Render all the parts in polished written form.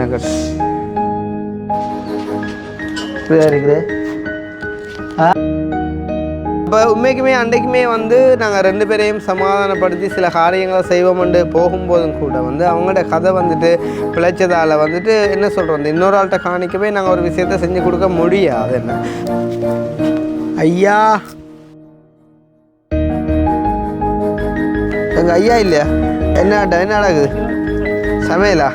மெனக்கட்டு இப்படிதான் இருக்குது. இப்போ உண்மைக்குமே அன்றைக்குமே வந்து நாங்கள் 2 பேரையும் சமாதானப்படுத்தி சில காரியங்களை செய்வோம்ண்டு போகும்போதும் கூட வந்து அவங்களோட கதை வந்துட்டு பிழைச்சதால் வந்துட்டு என்ன சொல்கிறோம், இன்னொரு ஆள்கிட்ட காணிக்கவே நாங்கள் ஒரு விஷயத்த செஞ்சு கொடுக்க முடியாது. என்ன ஐயா எங்கள் ஐயா இல்லையா? என்ன நடக்குது சமையலா?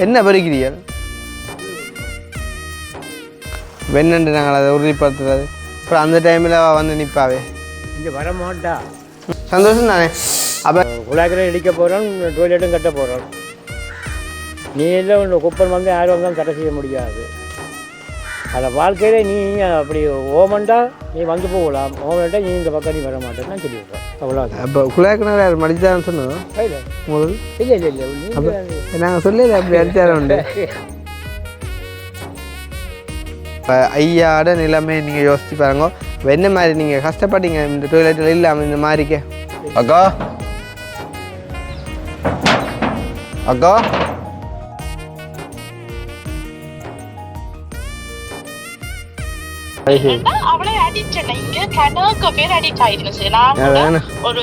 என்ன பறிக்கிறீர்கள்? வெண்ணண்டு நாங்கள் அதை உறுதிப்படுத்துறது. அப்புறம் அந்த டைமில் வந்து நிற்பாவே இங்கே வர மாட்டா. சந்தோஷம் தானே. அப்போ குழாய்க்கரை இடிக்க போகிறோம், டொய்லெட்டும் கட்ட போகிறோம். நீ எல்லாம் உங்கள் குப்பன் வந்து யாரும் வந்தாலும் கட்ட செய்ய முடியாது. அதை வாழ்க்கையில நீ அப்படி ஓமண்டா நீ வந்து போகலாம், ஓமண்டா நீ இந்த பக்கம் நீ வர மாட்டேன்னு சொல்லிவிடுறேன். அவ்வளோ. அப்போ குழாய்க்கிணறு யார் மடித்தான்னு சொன்னோம்? இல்லை முதல் இல்லை இல்லை இல்லை நாங்கள் சொல்லல அப்படி அடித்தாரம் உண்டு. இப்போ ஐயாவோட நிலைமை நீங்கள் யோசிச்சு பாருங்க. என்ன மாதிரி நீங்கள் கஷ்டப்பட்டீங்க இந்த டொய்லெட்டில் இல்லாமல் இந்த மாதிரிக்கு. அக்கா அக்கா அவளை அடிச்சேன். இங்க கணக்கு பேர் அடிக்ட் ஆயிடுச்சு. நான் ஒரு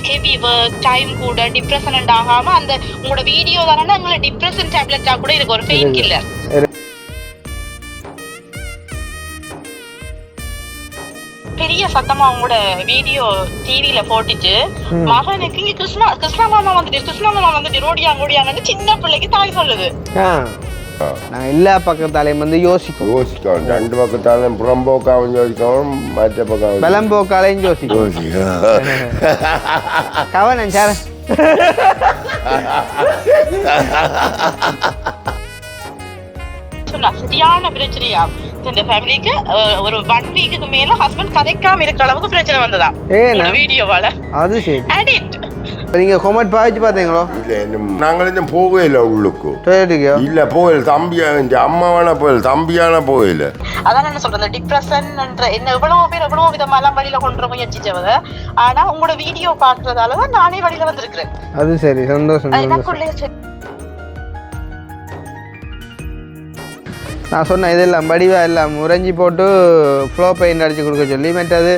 ஹெவி ஒர்க் டைம் கூட டிப்ரெஷன் ஆகாம அந்த உங்களோட வீடியோ தானே உங்களை டிப்ரெஷன் டேப்லெட்டா கூட இருக்கு ஒரு பெயின் கில்லர். பெரிய சத்தமா உங்களோட வீடியோ டிவில போட்டுச்சு. மகனுக்கு இங்க கிருஷ்ணா மாமா வந்துட்டு ரோடியாங்கன்னு சின்ன பிள்ளைக்கு தாய் சொல்லுது. நான் எல்லா பக்கத்தாலையும் வந்து யோசிக்கணும். 2 பக்கத்தாலையும் புறம்போக்காவும் யோசிக்கணும், மற்ற பக்கம் விளம்போக்காலையும் யோசிக்கணும். கவனம் சார். சரியான பிரச்சனையா இந்த ஃபேமிலிக்கு. ஒரு 1 வீக்குக்கு மேல ஹஸ்பண்ட் கதைக்காம இருக்கிற அளவுக்கு பிரச்சனை வந்ததா வீடியோவால. அது சரி. நீங்க கொமெண்ட் பாய்ச்சி பாத்தீங்களோ? இல்ல நாங்கள் இன்னும் போகல உள்ளுக்கு. இல்ல போகல. தம்பியா அம்மாவான போகல, தம்பியான போகல. அதான் என்ன சொல்றேன், டிப்ரெஷன் என்ன எவ்வளவு பேர் எவ்வளவு விதமாலாம் வழியில கொண்டு முயற்சிச்சவங்க. ஆனா உங்களோட வீடியோ பாக்குறதாலதான் நானே வழியில வந்திருக்கிறேன். அது சரி, சந்தோஷம். நான் சொன்னேன் இதெல்லாம் வடிவா எல்லாம் உறைஞ்சி போட்டு ஃப்ளோ பெயிண்ட் அடிச்சு கொடுக்க சொல்லி, மற்றது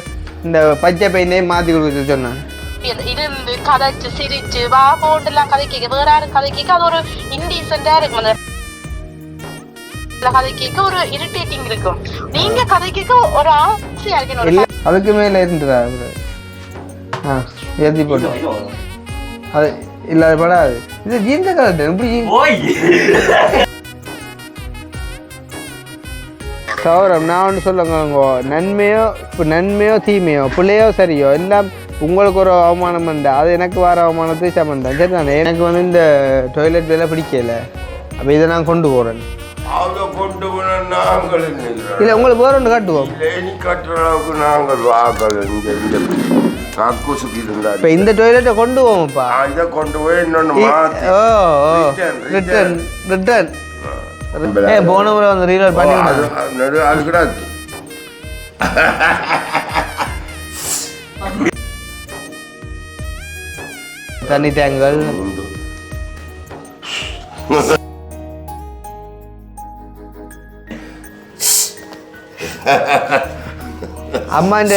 இந்த பச்சை பெயிண்டே மாற்றி கொடுக்க சொல்லி சொன்னேன். இருந்து கதைச்சு சிரிச்சு வா போட்டு எல்லாம் கதை கேட்க வேற யாரும் கதை கேட்க அது ஒரு இன்டீசென்டா இருக்கும். அந்த கதை கேட்க ஒரு இரிட்டேட்டிங் இருக்கும். நீங்க கதை கேட்க ஒரு ஆசையா இருக்கணும். அதுக்கு மேல இருந்துடா எழுதி போட்டு அது இல்லாத படாது. இது ஜீந்த கலட்டு எப்படி சௌரம். நான் ஒன்று சொல்லுங்க, நன்மையோ தீமையோ பிள்ளையோ சரியோ எல்லாம் உங்களுக்கு ஒரு அவமானம் பண்ண அது எனக்கு வர அவமானத்தை சமந்தான். சரி தானே. எனக்கு வந்து இந்த டொய்லெட் வேலை பிடிக்கல. அப்போ இதை நான் கொண்டு போகிறேன். இல்லை உங்களுக்கு வேற ஒன்று காட்டுவோம். இப்போ இந்த டொய்லெட்டை கொண்டு போவோம்ப்பா. ரிட்டர்ன் போன முறை வந்து ரீலோட் பண்ணி அது கூட தண்ணி டேங்குகள் அம்மாண்ட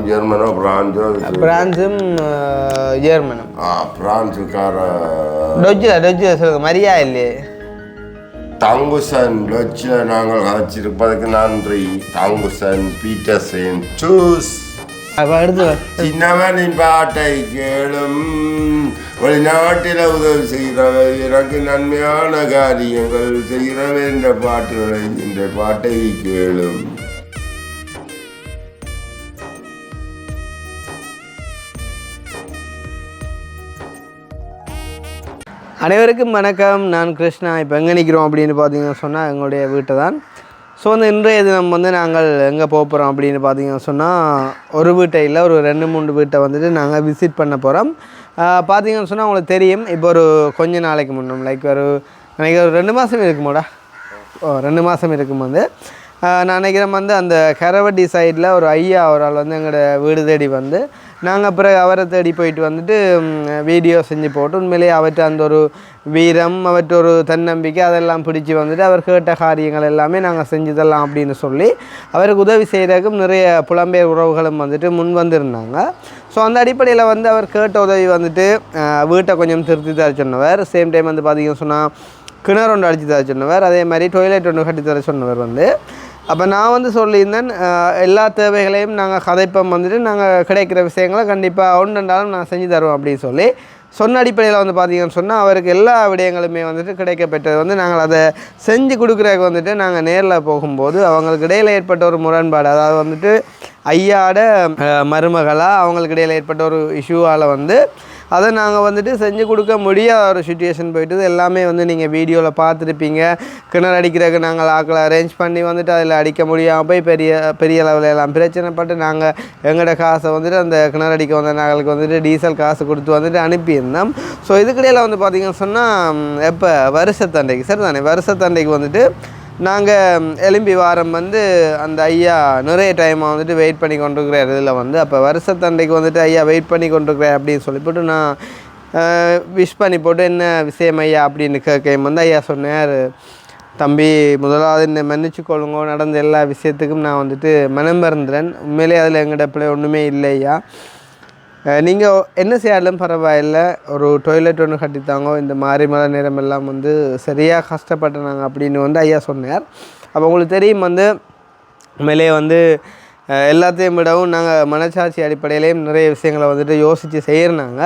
ஜெர்மனோ பிரான்ஸும் ஜெர்மனும். பிரான்ஸுக்கார டொஜ்ஜில் சொல்லுங்க, மரியா இல்லையே. தாங்குசன் டொஜ்ஜில் நாங்கள் கதைச்சிருப்பதுக்கு நன்றி. தாங்குசன் பீட்டர்சன் சூஸ். சின்னவனின் பாட்டை கேளும், வெளிநாட்டில் உதவி செய்கிறவை எனக்கு நன்மையான காரியங்கள் செய்கிறவை என்ற பாட்டுகளை இந்த பாட்டை கேளும். அனைவருக்கும் வணக்கம். நான் கிருஷ்ணா. இப்போ எங்கே நிற்கிறோம் அப்படின்னு பார்த்தீங்கன்னு சொன்னால் எங்களுடைய வீட்டை தான். ஸோ வந்து இன்றைய தினம் வந்து நாங்கள் எங்கே போகிறோம் அப்படின்னு பார்த்தீங்கன்னு சொன்னால் ஒரு வீட்டை இல்லை, ஒரு 2-3 வீட்டை வந்துட்டு நாங்கள் விசிட் பண்ண போகிறோம். பார்த்தீங்கன்னு சொன்னால் உங்களுக்கு தெரியும், இப்போ ஒரு கொஞ்ச நாளைக்கு முன்னும் லைக் ஒரு 2 மாதம் இருக்குமோடா, 2 மாதம் இருக்கும் வந்து நான் நினைக்கிறேன் வந்து அந்த கரவட்டி சைடில் ஒரு ஐயா ஒரு ஆள் வந்து எங்களோட வீடு தேடி வந்து நாங்கள் பிறகு அவரை தேடி போயிட்டு வந்துட்டு வீடியோ செஞ்சு போட்டு உண்மையிலேயே அவற்றை அந்த ஒரு வீரம் அவற்ற ஒரு தன்னம்பிக்கை அதெல்லாம் பிடிச்சி வந்துட்டு அவர் கேட்ட காரியங்கள் எல்லாமே நாங்கள் செஞ்சு தரலாம் அப்படின்னு சொல்லி அவருக்கு உதவி செய்கிறதுக்கும் நிறைய புலம்பெயர் உறவுகளும் வந்துட்டு முன் வந்திருந்தாங்க. ஸோ அந்த அடிப்படையில் வந்து அவர் கேட்ட உதவி வந்துட்டு வீட்டை கொஞ்சம் திருத்தி தர சொன்னவர், சேம் டைம் வந்து பார்த்திங்கன்னு சொன்னால் கிணறு ஒன்று அடித்து தர சொன்னவர், அதே மாதிரி டொய்லெட் ஒன்று கட்டி தர சொன்னவர் வந்து. அப்போ நான் வந்து சொல்லியிருந்தேன் எல்லா தேவைகளையும் நாங்கள் கதைப்பம் வந்துட்டு நாங்கள் கிடைக்கிற விஷயங்களை கண்டிப்பாக ஒன்றுண்டாலும் நான் செஞ்சு தருவோம் அப்படின்னு சொல்லி சொன்ன அடிப்படையில் வந்து பார்த்திங்கன்னு சொன்னால் அவருக்கு எல்லா விடயங்களுமே வந்துட்டு கிடைக்கப்பட்டது வந்து நாங்கள் அதை செஞ்சு கொடுக்குறதுக்கு வந்துட்டு நாங்கள் நேரில் போகும்போது அவங்களுக்கு இடையில் ஏற்பட்ட ஒரு முரண்பாடு, அதாவது வந்துட்டு ஐயாட மருமகளாக அவங்களுக்கு இடையில் ஏற்பட்ட ஒரு இஷ்யூவால் வந்து அதை நாங்கள் வந்துட்டு செஞ்சு கொடுக்க முடியாத ஒரு சுச்சுவேஷன் போயிட்டு எல்லாமே வந்து நீங்கள் வீடியோவில் பார்த்துருப்பீங்க. கிணறு அடிக்கிறதுக்கு நாங்கள் ஆக்களை அரேஞ்ச் பண்ணி வந்துட்டு அதில் அடிக்க முடியாமல் போய் பெரிய லெவலில் எல்லாம் பிரச்சனைப்பட்டு நாங்கள் எங்களோட காசை வந்துட்டு அந்த கிணறு அடிக்க வந்த நாங்களுக்கு வந்துட்டு டீசல் காசு கொடுத்து வந்துட்டு அனுப்பியிருந்தோம். ஸோ இதுக்கிடையில் வந்து பார்த்திங்கன்னு சொன்னால் எப்போ வருஷத்தண்டைக்கு சரி தானே, வருஷத்தண்டைக்கு வந்துட்டு நாங்கள் எலும்பி வாரம் வந்து அந்த ஐயா நிறைய டைமாக வந்துட்டு வெயிட் பண்ணி கொண்டிருக்கிறார் இதில் வந்து. அப்போ வருஷத்தண்டைக்கு வந்துட்டு ஐயா வெயிட் பண்ணி கொண்டிருக்கிறார் அப்படின்னு சொல்லிவிட்டு நான் விஷ் பண்ணி போட்டு என்ன விஷயம் ஐயா அப்படின்னு கேட்க வந்து ஐயா சொன்னார், தம்பி முதலாவது என்னை மன்னிச்சுக்கொள்ளுங்க, நடந்த எல்லா விஷயத்துக்கும் நான் வந்துட்டு மனம் மறந்துறேன், உண்மையிலே அதில் எங்கிட்ட பிள்ளை ஒன்றுமே இல்லை ஐயா, நீங்கள் என்ன செய்யாலும் பரவாயில்லை, ஒரு டொய்லெட் ஒன்று கட்டித்தாங்க, இந்த மாரிமலை நேரம் எல்லாம் வந்து சரியாக கஷ்டப்பட்டனாங்க அப்படின்னு வந்து ஐயா சொன்னார். அப்போ உங்களுக்கு தெரியும் வந்து உண்மையிலே வந்து எல்லாத்தையும் விடவும் நாங்கள் மனசாட்சி அடிப்படையிலேயும் நிறைய விஷயங்களை வந்துட்டு யோசித்து செய்கிறாங்க.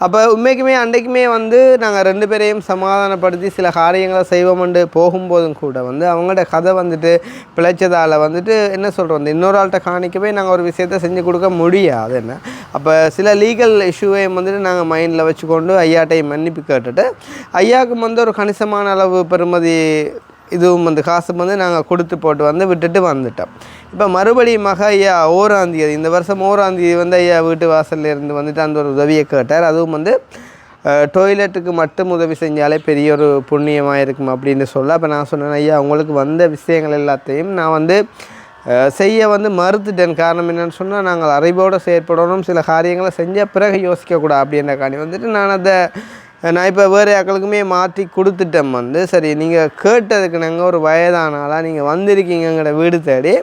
அப்போ உண்மைக்குமே அன்றைக்குமே வந்து நாங்கள் 2 பேரையும் சமாதானப்படுத்தி சில காரியங்களை செய்வோம்ண்டு போகும்போதும் கூட வந்து அவங்களோட கதை வந்துட்டு பிழைச்சதால் வந்துட்டு என்ன சொல்கிறோம், இன்னொரு ஆள்கிட்ட காணிக்கவே நாங்கள் ஒரு விஷயத்தை செஞ்சு கொடுக்க முடியாது என்ன. அப்போ சில லீகல் இஷ்யூவையும் வந்துட்டு நாங்கள் மைண்டில் வச்சுக்கொண்டு ஐயாட்டையும் மன்னிப்பு கேட்டுட்டு ஐயாவுக்கு வந்து ஒரு கணிசமான அளவு பெறுமதி இதுவும் வந்து காசு வந்து நாங்கள் கொடுத்து போட்டு வந்து விட்டுட்டு வந்துட்டோம். இப்போ மறுபடியும் ஐயா 1ஆம் தேதி இந்த வருஷம் 1ஆம் தேதி வந்து ஐயா வீட்டு வாசலில் இருந்து வந்துட்டு அந்த ஒரு உதவியை கேட்டார். அதுவும் வந்து டொய்லெட்டுக்கு மட்டும் உதவி செஞ்சாலே பெரிய ஒரு புண்ணியமாக இருக்கும் அப்படின்னு சொல்ல. அப்போ நான் சொன்னேன், ஐயா உங்களுக்கு வந்த விஷயங்கள் எல்லாத்தையும் நான் வந்து செய்ய வந்து மறுத்துட்டேன். காரணம் என்னென்னு சொன்னால் நாங்கள் அறிவோடு செயற்படணும், சில காரியங்களை செஞ்ச பிறகு யோசிக்கக்கூடாது அப்படின்றக்காண்டி வந்துட்டு நான் இப்போ வேறு ஆக்களுக்குமே மாற்றி கொடுத்துட்டேன் வந்து. சரி நீங்கள் கேட்டதுக்கு நாங்கள் ஒரு வயதானாலாம் நீங்கள் வந்திருக்கீங்க எங்களோட வீடு தேடி,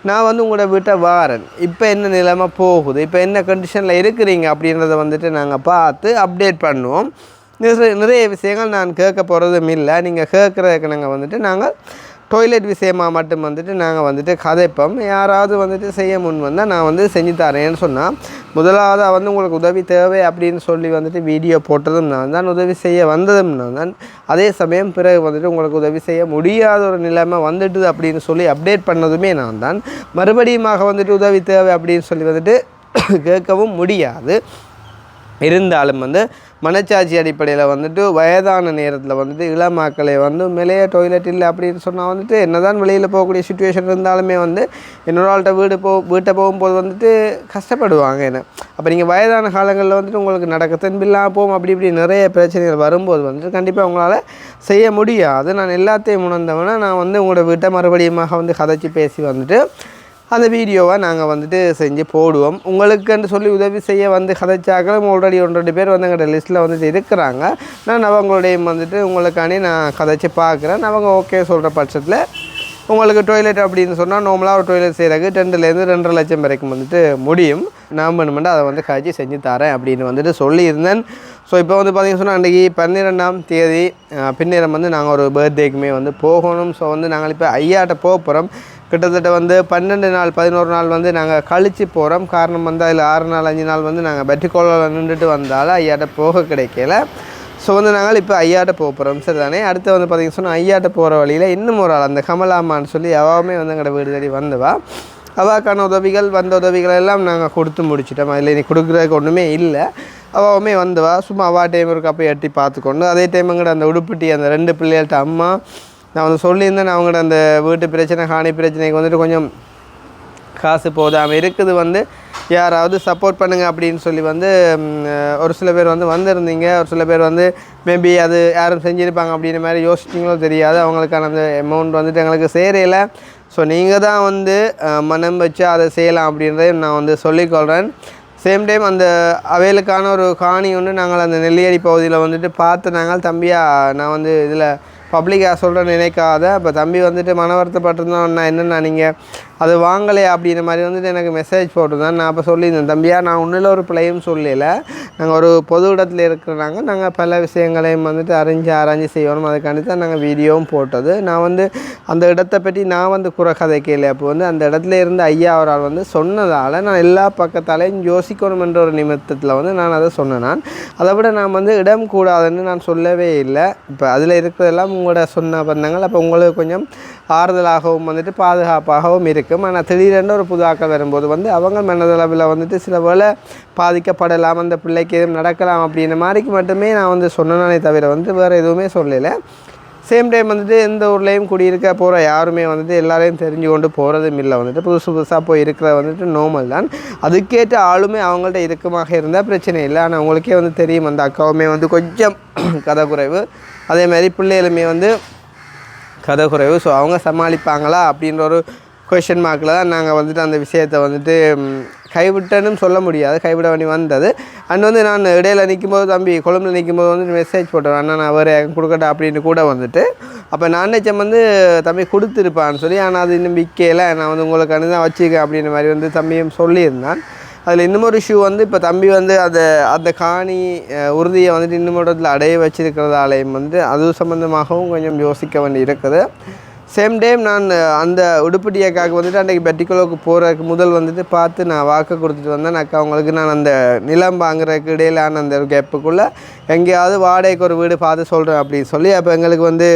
நான் வந்து உங்களோட வீட்டை வாரேன், இப்போ என்ன நிலைமை போகுது, இப்போ என்ன கண்டிஷனில் இருக்கிறீங்க அப்படின்றத வந்துட்டு நாங்கள் பார்த்து அப்டேட் பண்ணுவோம். நிறைய விஷயங்கள் நான் கேட்க போகிறதும் இல்லை, நீங்கள் கேட்குறதுக்கு நாங்கள் வந்துட்டு நாங்கள் டொய்லெட் விஷயமாக மட்டும் வந்துட்டு நாங்கள் வந்துட்டு கதைப்போம். யாராவது வந்துட்டு செய்ய முன் வந்தால் நான் வந்து செஞ்சு தரேன்னு சொன்னால், முதலாவது வந்து உங்களுக்கு உதவி தேவை அப்படின்னு சொல்லி வந்துட்டு வீடியோ போட்டதும் நான் தான், உதவி செய்ய வந்ததும் நான் தான். அதே சமயம் பிறகு வந்துட்டு உங்களுக்கு உதவி செய்ய முடியாத ஒரு நிலைமை வந்துட்டுது அப்படின்னு சொல்லி அப்டேட் பண்ணதுமே நான் தான். மறுபடியுமாக வந்துட்டு உதவி தேவை அப்படின்னு சொல்லி வந்துட்டு கேட்கவும் முடியாது. இருந்தாலும் வந்து மனச்சாட்சி அடிப்படையில் வந்துட்டு வயதான நேரத்தில் வந்துட்டு இளமாக்களை வந்து மேலேயே டொய்லெட் இல்லை அப்படின்னு சொன்னால் வந்துட்டு என்ன தான் வெளியில் போகக்கூடிய சுச்சுவேஷன் இருந்தாலுமே வந்து இன்னொரு ஆள்கிட்ட வீட்டை போகும்போது வந்துட்டு கஷ்டப்படுவாங்க என்ன. அப்போ நீங்கள் வயதான காலங்களில் வந்துட்டு உங்களுக்கு நடக்க தென்பில்லாமல் போகும், அப்படி இப்படி நிறைய பிரச்சனைகள் வரும்போது வந்துட்டு கண்டிப்பாக உங்களால் செய்ய முடியாது. நான் எல்லாத்தையும் உணர்ந்தவனா நான் வந்து உங்களோட வீட்டை மறுபடியும் வந்து கதைச்சி பேசி வந்துட்டு அந்த வீடியோவை நாங்கள் வந்துட்டு செஞ்சு போடுவோம். உங்களுக்குன்னு சொல்லி உதவி செய்ய வந்து கதைச்சாக்களும் ஆல்ரெடி 1-2 பேர் வந்து எங்களோட லிஸ்ட்டில் வந்துட்டு இருக்கிறாங்க. நான் அவங்களோடையும் வந்துட்டு உங்களுக்காண்டி நான் கதைச்சி பார்க்குறேன். அவங்க ஓகே சொல்கிற பட்சத்தில் உங்களுக்கு டொய்லெட் அப்படின்னு சொன்னால் நார்மலாக ஒரு டொய்லெட் செய்கிறதுக்கு 2லேருந்து 2.5 லட்சம் வரைக்கும் வந்துட்டு முடியும். நான் வேணுமெண்டு அதை வந்து காய்ச்சி செஞ்சு தரேன் அப்படின்னு வந்துட்டு சொல்லியிருந்தேன். ஸோ இப்போ வந்து பார்த்திங்கன்னு சொன்னால் அன்றைக்கி 12ஆம் தேதி பின்னேரம் வந்து நாங்கள் ஒரு பர்த்டேக்குமே வந்து போகணும். ஸோ வந்து நாங்கள் இப்போ ஐயாட்ட போக போகிறோம். கிட்டத்தட்ட வந்து 12 நாள் 11 நாள் வந்து நாங்கள் கழித்து போகிறோம். காரணம் வந்து அதில் 6 நாள் 5 நாள் வந்து நாங்கள் பெட்டிக்கோளில் நின்றுட்டு வந்தாலும் ஐயாட்ட போக கிடைக்கல. ஸோ வந்து நாங்கள் இப்போ ஐயாட்ட போக போகிறோம் சரி தானே. அடுத்து வந்து பார்த்திங்கன்னு சொன்னால் ஐயாட்ட போகிற வழியில் இன்னும் ஒரு ஆள் அந்த கமலாமான்னு சொல்லி அவாவுமே வந்து எங்களோட வீடு தேடி வந்தவா. அவாக்கான உதவிகள் வந்த உதவிகள் எல்லாம் நாங்கள் கொடுத்து முடிச்சிட்டோம். அதில் இனி கொடுக்குறதுக்கு ஒன்றுமே இல்லை. அவாவுமே வந்தவா சும்மா அவா டைம் ஒரு கப்பை எட்டி பார்த்துக்கொண்டு அதே டைம் எங்கள்ட அந்த உடுப்பிட்டி அந்த 2 பிள்ளைகள்கிட்ட அம்மா நான் வந்து சொல்லியிருந்தேன், அவங்களோட அந்த வீட்டு பிரச்சனை காணி பிரச்சனைக்கு வந்துட்டு கொஞ்சம் காசு போதாமல் இருக்குது, வந்து யாராவது சப்போர்ட் பண்ணுங்கள் அப்படின்னு சொல்லி வந்து ஒரு சில பேர் வந்து வந்திருந்தீங்க. ஒரு சில பேர் வந்து மேபி அது யாரும் செஞ்சுருப்பாங்க அப்படின்ற மாதிரி யோசிச்சிங்களோ தெரியாது. அவங்களுக்கான அந்த அமௌண்ட் வந்துட்டு எங்களுக்கு சேரையில். ஸோ நீங்கள் தான் வந்து மனம் வச்சு அதை செய்யலாம் அப்படின்றதையும் நான் வந்து சொல்லிக்கொள்கிறேன். சேம் டைம் அந்த அவைகளுக்கான ஒரு காணி ஒன்று நாங்கள் அந்த நெல்லியடி பகுதியில் வந்துட்டு பார்த்து நாங்கள் தம்பியாக நான் வந்து இதில் பப்ளிக்காக சொல்கிறேன்னு நினைக்காத. இப்போ தம்பி வந்துட்டு மன வருத்தப்பட்டிருந்தோம், நான் என்னென்னா நீங்கள் அது வாங்கலையா அப்படின்ற மாதிரி வந்துட்டு எனக்கு மெசேஜ் போட்டிருந்தேன். நான் அப்போ சொல்லியிருந்தேன், தம்பியா நான் ஒன்றில் ஒரு பிள்ளையும் சொல்லலை, நாங்கள் ஒரு பொது இடத்துல இருக்கிறனாங்க, நாங்கள் பல விஷயங்களையும் வந்துட்டு ஆராய்ச்சி செய்யணும், அதுக்காண்டி தான் நாங்கள் வீடியோவும் போட்டது. நான் வந்து அந்த இடத்தை பற்றி நான் வந்து குறை கதைக்கல. அப்போ வந்து அந்த இடத்துல இருந்து ஐயா அவரால் வந்து சொன்னதால் நான் எல்லா பக்கத்தாலையும் யோசிக்கணும் என்ற ஒரு நிமித்தத்தில் வந்து நான் அதை சொன்னேன். அதை விட நான் வந்து இடம் கூடாதுன்னு நான் சொல்லவே இல்லை. இப்போ அதில் இருக்கிறதெல்லாம் உங்களோட சொன்ன பண்ணாங்கள். அப்போ உங்களுக்கு கொஞ்சம் ஆறுதலாகவும் வந்துட்டு பாதுகாப்பாகவும் இருக்கும். ஆனால் திடீரென்று ஒரு புது ஆக்கள் வரும்போது வந்து அவங்க மனதளவில் வந்துட்டு சில வேளை பாதிக்கப்படலாம், அந்த பிள்ளைக்கு எதுவும் நடக்கலாம் அப்படின்ற மாதிரிக்கு மட்டுமே நான் வந்து சொன்னேனே தவிர வந்து வேறு எதுவுமே சொல்லலை. சேம் டைம் வந்துட்டு எந்த ஊர்லேயும் குடியிருக்க போகிற யாருமே வந்துட்டு எல்லாரையும் தெரிஞ்சு கொண்டு போகிறதும் இல்லை. வந்துட்டு புதுசாக போய் இருக்கிற வந்துட்டு நார்மல் தான். அதுக்கேற்ற ஆளுமே அவங்கள்ட்ட இறுக்கமாக இருந்தால் பிரச்சனை இல்லை. ஆனால் அவங்களுக்கே வந்து தெரியும், அந்த அக்காவுமே வந்து கொஞ்சம் கதை குறைவு, அதே மாதிரி பிள்ளைகளுமே வந்து கதை குறைவு. ஸோ அவங்க சமாளிப்பாங்களா அப்படின்ற ஒரு கொஷின் மார்க்கில் தான் நாங்கள் வந்துட்டு அந்த விஷயத்தை வந்துட்டு கைவிட்டேன்னு சொல்ல முடியாது, கைவிட வேண்டி வந்தது. அண்ட் வந்து நான் இடையில நிற்கும்போது தம்பி கொழும்பில் நிற்கும்போது வந்துட்டு மெசேஜ் போட்டேன், அண்ணா நான் அவர் கொடுக்கட்டா அப்படின்னு கூட வந்துட்டு. அப்போ நான் நினச்சேன் வந்து தம்பி கொடுத்துருப்பான்னு சொல்லி, ஆனால் அது இன்னும் விற்கலை, நான் வந்து உங்களுக்கு தான் வச்சுருக்கேன் அப்படின்ற மாதிரி வந்து தம்பியும் சொல்லியிருந்தான். அதில் இன்னும் ஒரு இஷ்யூ வந்து இப்போ தம்பி வந்து அந்த காணி உறுதியை வந்துட்டு இன்னும் இடத்துல அடைய வச்சிருக்கிறதாலையும் வந்து அது சம்மந்தமாகவும் கொஞ்சம் யோசிக்க வேண்டி இருக்குது. சேம் டைம் நான் அந்த உடுப்பட்டியக்காவுக்கு வந்துட்டு அன்றைக்கி பெட்டிக்குலோவுக்கு போகிறதுக்கு முதல் வந்துட்டு பார்த்து நான் வாக்கு கொடுத்துட்டு வந்தேன். அக்கா அவங்களுக்கு நான் அந்த நிலம் வாங்குறதுக்கு இடையிலான அந்த ஒரு கேப்புக்குள்ளே எங்கேயாவது வாடகைக்கு ஒரு வீடு பார்த்து சொல்கிறேன் அப்படின்னு சொல்லி. அப்போ எங்களுக்கு வந்து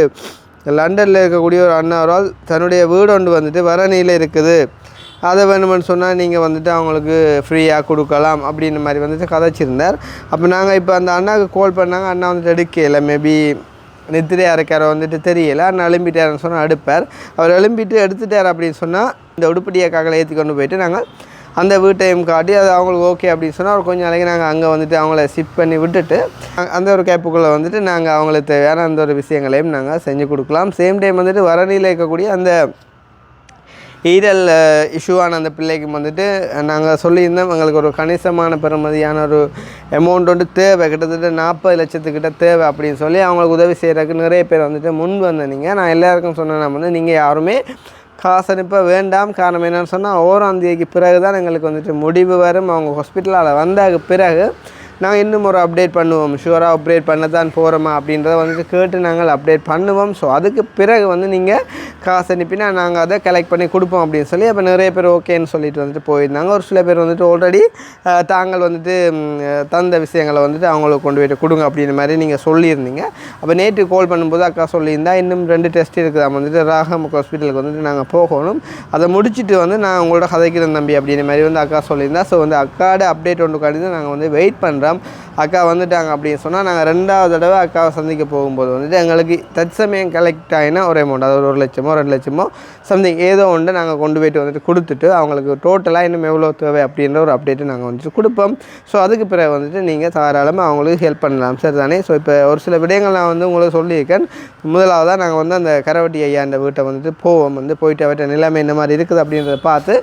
லண்டனில் இருக்கக்கூடிய ஒரு அண்ணாவரால் தன்னுடைய வீடு ஒன்று வந்துட்டு வரணியில் இருக்குது, அதை வேணுமென்னு சொன்னால் நீங்கள் வந்துட்டு அவங்களுக்கு ஃப்ரீயாக கொடுக்கலாம் அப்படின்ற மாதிரி வந்துட்டு கதைச்சிருந்தார். அப்போ நாங்கள் இப்போ அந்த அண்ணாவுக்கு கால் பண்ணாங்க, அண்ணா வந்துட்டு எடுக்கலை, மேபி நித்திரையாக இருக்கார வந்துட்டு தெரியலை, அண்ணா எழும்பிட்டாருன்னு சொன்னால் அடுப்பார். அவர் எழும்பிட்டு எடுத்துட்டார் அப்படின்னு சொன்னால் இந்த உடுப்படியாக்காக ஏற்றி கொண்டு போயிட்டு நாங்கள் அந்த வீட்டையும் காட்டி அது அவங்களுக்கு ஓகே அப்படின்னு சொன்னால் அவர் கொஞ்சம் நாளைக்கு நாங்கள் அங்கே வந்துட்டு அவங்கள ஷிஃப்ட் பண்ணி விட்டுட்டு அந்த ஒரு கேப்புக்குள்ளே வந்துட்டு நாங்கள் அவங்களுக்கு தேவையான அந்த ஒரு விஷயங்களையும் நாங்கள் செஞ்சு கொடுக்கலாம். சேம் டைம் வந்துட்டு வரணியில் இருக்கக்கூடிய அந்த ஈரல் இஷ்யூவான அந்த பிள்ளைக்கு வந்துட்டு நாங்கள் சொல்லியிருந்தோம், எங்களுக்கு ஒரு கணிசமான பெறுமதியான ஒரு அமௌண்ட் வந்து தேவை, கிட்டத்தட்ட 40 லட்சத்துக்கிட்ட தேவை அப்படின்னு சொல்லி அவங்களுக்கு உதவி செய்கிறதுக்கு நிறைய பேர் வந்துட்டு முன் வந்தீங்க. நான் எல்லாருக்கும் சொன்னேன் வந்து நீங்கள் யாருமே காசு அனுப்ப வேண்டாம். காரணம் என்னென்னு சொன்னால் 1ஆம் தேதிக்கு பிறகு தான் எங்களுக்கு வந்துட்டு முடிவு வரும். அவங்க ஹாஸ்பிட்டலால் வந்த பிறகு நாங்கள் இன்னும் ஒரு அப்டேட் பண்ணுவோம், ஷுவராக அப்டேட் பண்ண தான் போகிறோமா அப்படின்றத வந்துட்டு கேட்டு நாங்கள் அப்டேட் பண்ணுவோம். ஸோ அதுக்கு பிறகு வந்து நீங்கள் காசு அனுப்பினா நாங்கள் அதை கலெக்ட் பண்ணி கொடுப்போம் அப்படின்னு சொல்லி அப்போ நிறைய பேர் ஓகேன்னு சொல்லிட்டு வந்துட்டு போயிருந்தாங்க. ஒரு சில பேர் வந்துட்டு ஆல்ரெடி தாங்கள் வந்துட்டு தந்த விஷயங்களை வந்துட்டு அவங்களுக்கு கொண்டு போய்ட்டு கொடுங்க அப்படின்ற மாதிரி நீங்கள் சொல்லியிருந்தீங்க. அப்போ நேற்று கால் பண்ணும்போது அக்கா சொல்லியிருந்தா இன்னும் 2 டெஸ்ட் இருக்குதா வந்துட்டு ராகம் ஹாஸ்பிட்டலுக்கு வந்துட்டு நாங்கள் போகணும், அதை முடிச்சுட்டு வந்து நான் உங்களோட கதைக்கிறேன் தம்பி அப்படின்ற மாதிரி வந்து அக்கா சொல்லியிருந்தா. ஸோ வந்து அக்காவோட அப்டேட் ஒன்று காட்டி நாங்கள் வந்து வெயிட் பண்ணுறோம். அக்கா வந்துட்டாங்க அப்படின்னு சொன்னால் நாங்கள் 2வது தடவை அக்காவை சந்திக்க போகும்போது வந்துட்டு எங்களுக்கு தற்சமயம் கலெக்ட் ஆகினா ஒரு அமௌண்ட், அது ஒரு 1 லட்சமோ 2 லட்சமோ சம்திங் ஏதோ ஒன்று நாங்கள் கொண்டு போய்ட்டு வந்துட்டு கொடுத்துட்டு அவங்களுக்கு டோட்டலாக இன்னும் எவ்வளோ தேவை அப்படின்ற ஒரு அப்டேட்டு நாங்கள் வந்துட்டு கொடுப்போம். ஸோ அதுக்கு பிறகு வந்துட்டு நீங்கள் தாராளமாக அவங்களுக்கு ஹெல்ப் பண்ணலாம், சரி தானே? ஸோ இப்போ ஒரு சில விடயங்கள் நான் வந்து உங்களுக்கு சொல்லியிருக்கேன். முதலாவதாக நாங்கள் வந்து அந்த கரவட்டி ஐயா அந்த வீட்டை வந்துட்டு போவோம், வந்து போயிட்டு அவர்கிட்ட நிலைமை இந்த மாதிரி இருக்குது அப்படின்றத பார்த்து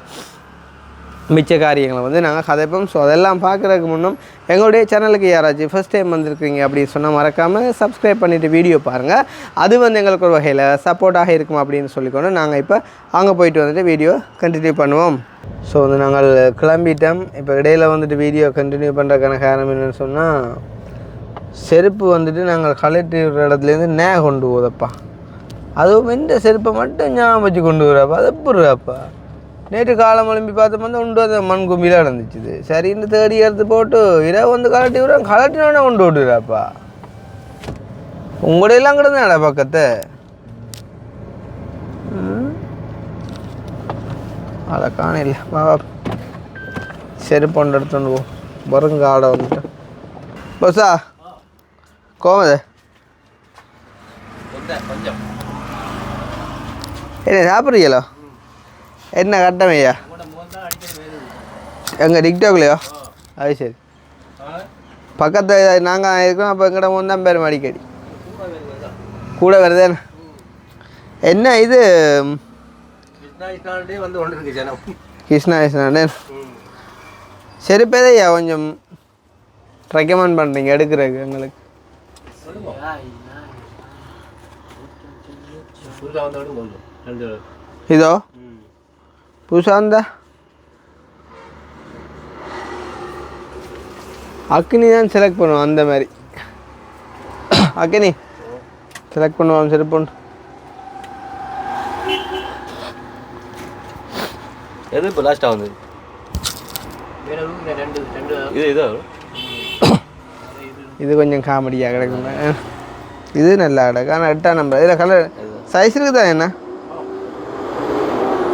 மிச்ச காரியங்களை வந்து நாங்கள் கதைப்போம். ஸோ அதெல்லாம் பார்க்குறதுக்கு முன்னும் எங்களுடைய சேனலுக்கு யாராச்சும் ஃபஸ்ட் டைம் வந்திருக்கீங்க அப்படின்னு சொன்னால் மறக்காமல் சப்ஸ்கிரைப் பண்ணிவிட்டு வீடியோ பாருங்கள். அது வந்து எங்களுக்கு ஒரு வகையில் சப்போர்ட்டாக இருக்கும் அப்படின்னு சொல்லிக்கொண்டு நாங்கள் இப்போ அங்கே போயிட்டு வந்துட்டு வீடியோ கண்டினியூ பண்ணுவோம். ஸோ வந்து நாங்கள் கிளம்பிட்டோம். இப்போ இடையில் வந்துட்டு வீடியோ கண்டினியூ பண்ணுறதுக்கான காரணம் என்னென்னு சொன்னால் செருப்பு வந்துட்டு நாங்கள் கலெக்ட் இடத்துலேருந்து கொண்டு போதப்பா, அதுவும் இந்த செருப்பை மட்டும் ஞாபகம் வச்சு கொண்டு வரப்பா, அது எப்படிப்பா நேற்று காலம் எழும்பி பார்த்து வந்து உண்டு அந்த மண் கும்பிலாம் இருந்துச்சு. சரின்னு தேடி எடுத்து போட்டு இரவு வந்து கலட்டி விடுறோம், கலட்டினோடனே கொண்டு விட்டுறாப்பா. உங்களையெல்லாம் கிடந்தாடா பக்கத்தை அதை காணல. பாபா செருப்பு ஒன்று எடுத்துன்னு வருங்க ஆடை வந்துட்டு பஸ்ஸா கோமது என்ன சாப்பிட்றீங்களோ? என்ன கட்டமையா எங்கள் டிக்டாக்லையோ? அது சரி, பக்கத்து நாங்கள் இருக்கோம். அப்போ எங்கள்கிட்ட 3 பேர் அடிக்கடி கூட வருதேன்னு. என்ன இது கிருஷ்ணா சரி பேதையா கொஞ்சம் ரெக்கமெண்ட் பண்ணுறீங்க எடுக்கிறதுக்கு எங்களுக்கு இதோ புதுசாக இருந்தா அக்னி தான் செலக்ட் பண்ணுவோம் அந்த மாதிரி அக்னி செலக்ட் பண்ணுவோம் சரி பொண்ணு எது இப்போ லாஸ்ட்டாக வந்து இது கொஞ்சம் காமெடியாக கிடக்குங்க இது நல்லா கிடக்கு ஆனால் 8ஆம் நம்பர் இதில் கலர் சைஸ் இருக்குதா என்ன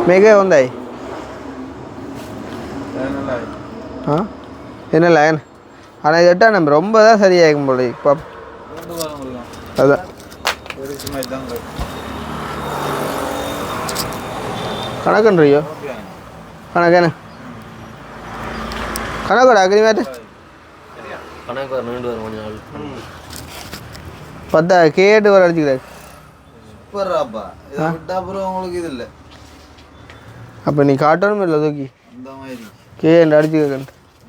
மேகே வந்தாய் ஆ என்னல்ல என்ன ஆனால் இது 8ஆம் நம்பர் ரொம்ப தான் சரியாகும் போல இப்போ அதான் கணக்குன்றியோ கணக்கான கணக்கோட அக்னி மேட்டு கணக்கு வர நீண்டு வரும் கொஞ்சம் நாள் பார்த்தா கேட்டு வர அடிச்சுக்கிறாரு சூப்பராப்பா இதை விட்டா அப்புறம் உங்களுக்கு இது இல்லை அப்போ நீ காட்டணும் இல்லை தூக்கி இந்த மாதிரி கேண்டு அடிச்சுக்க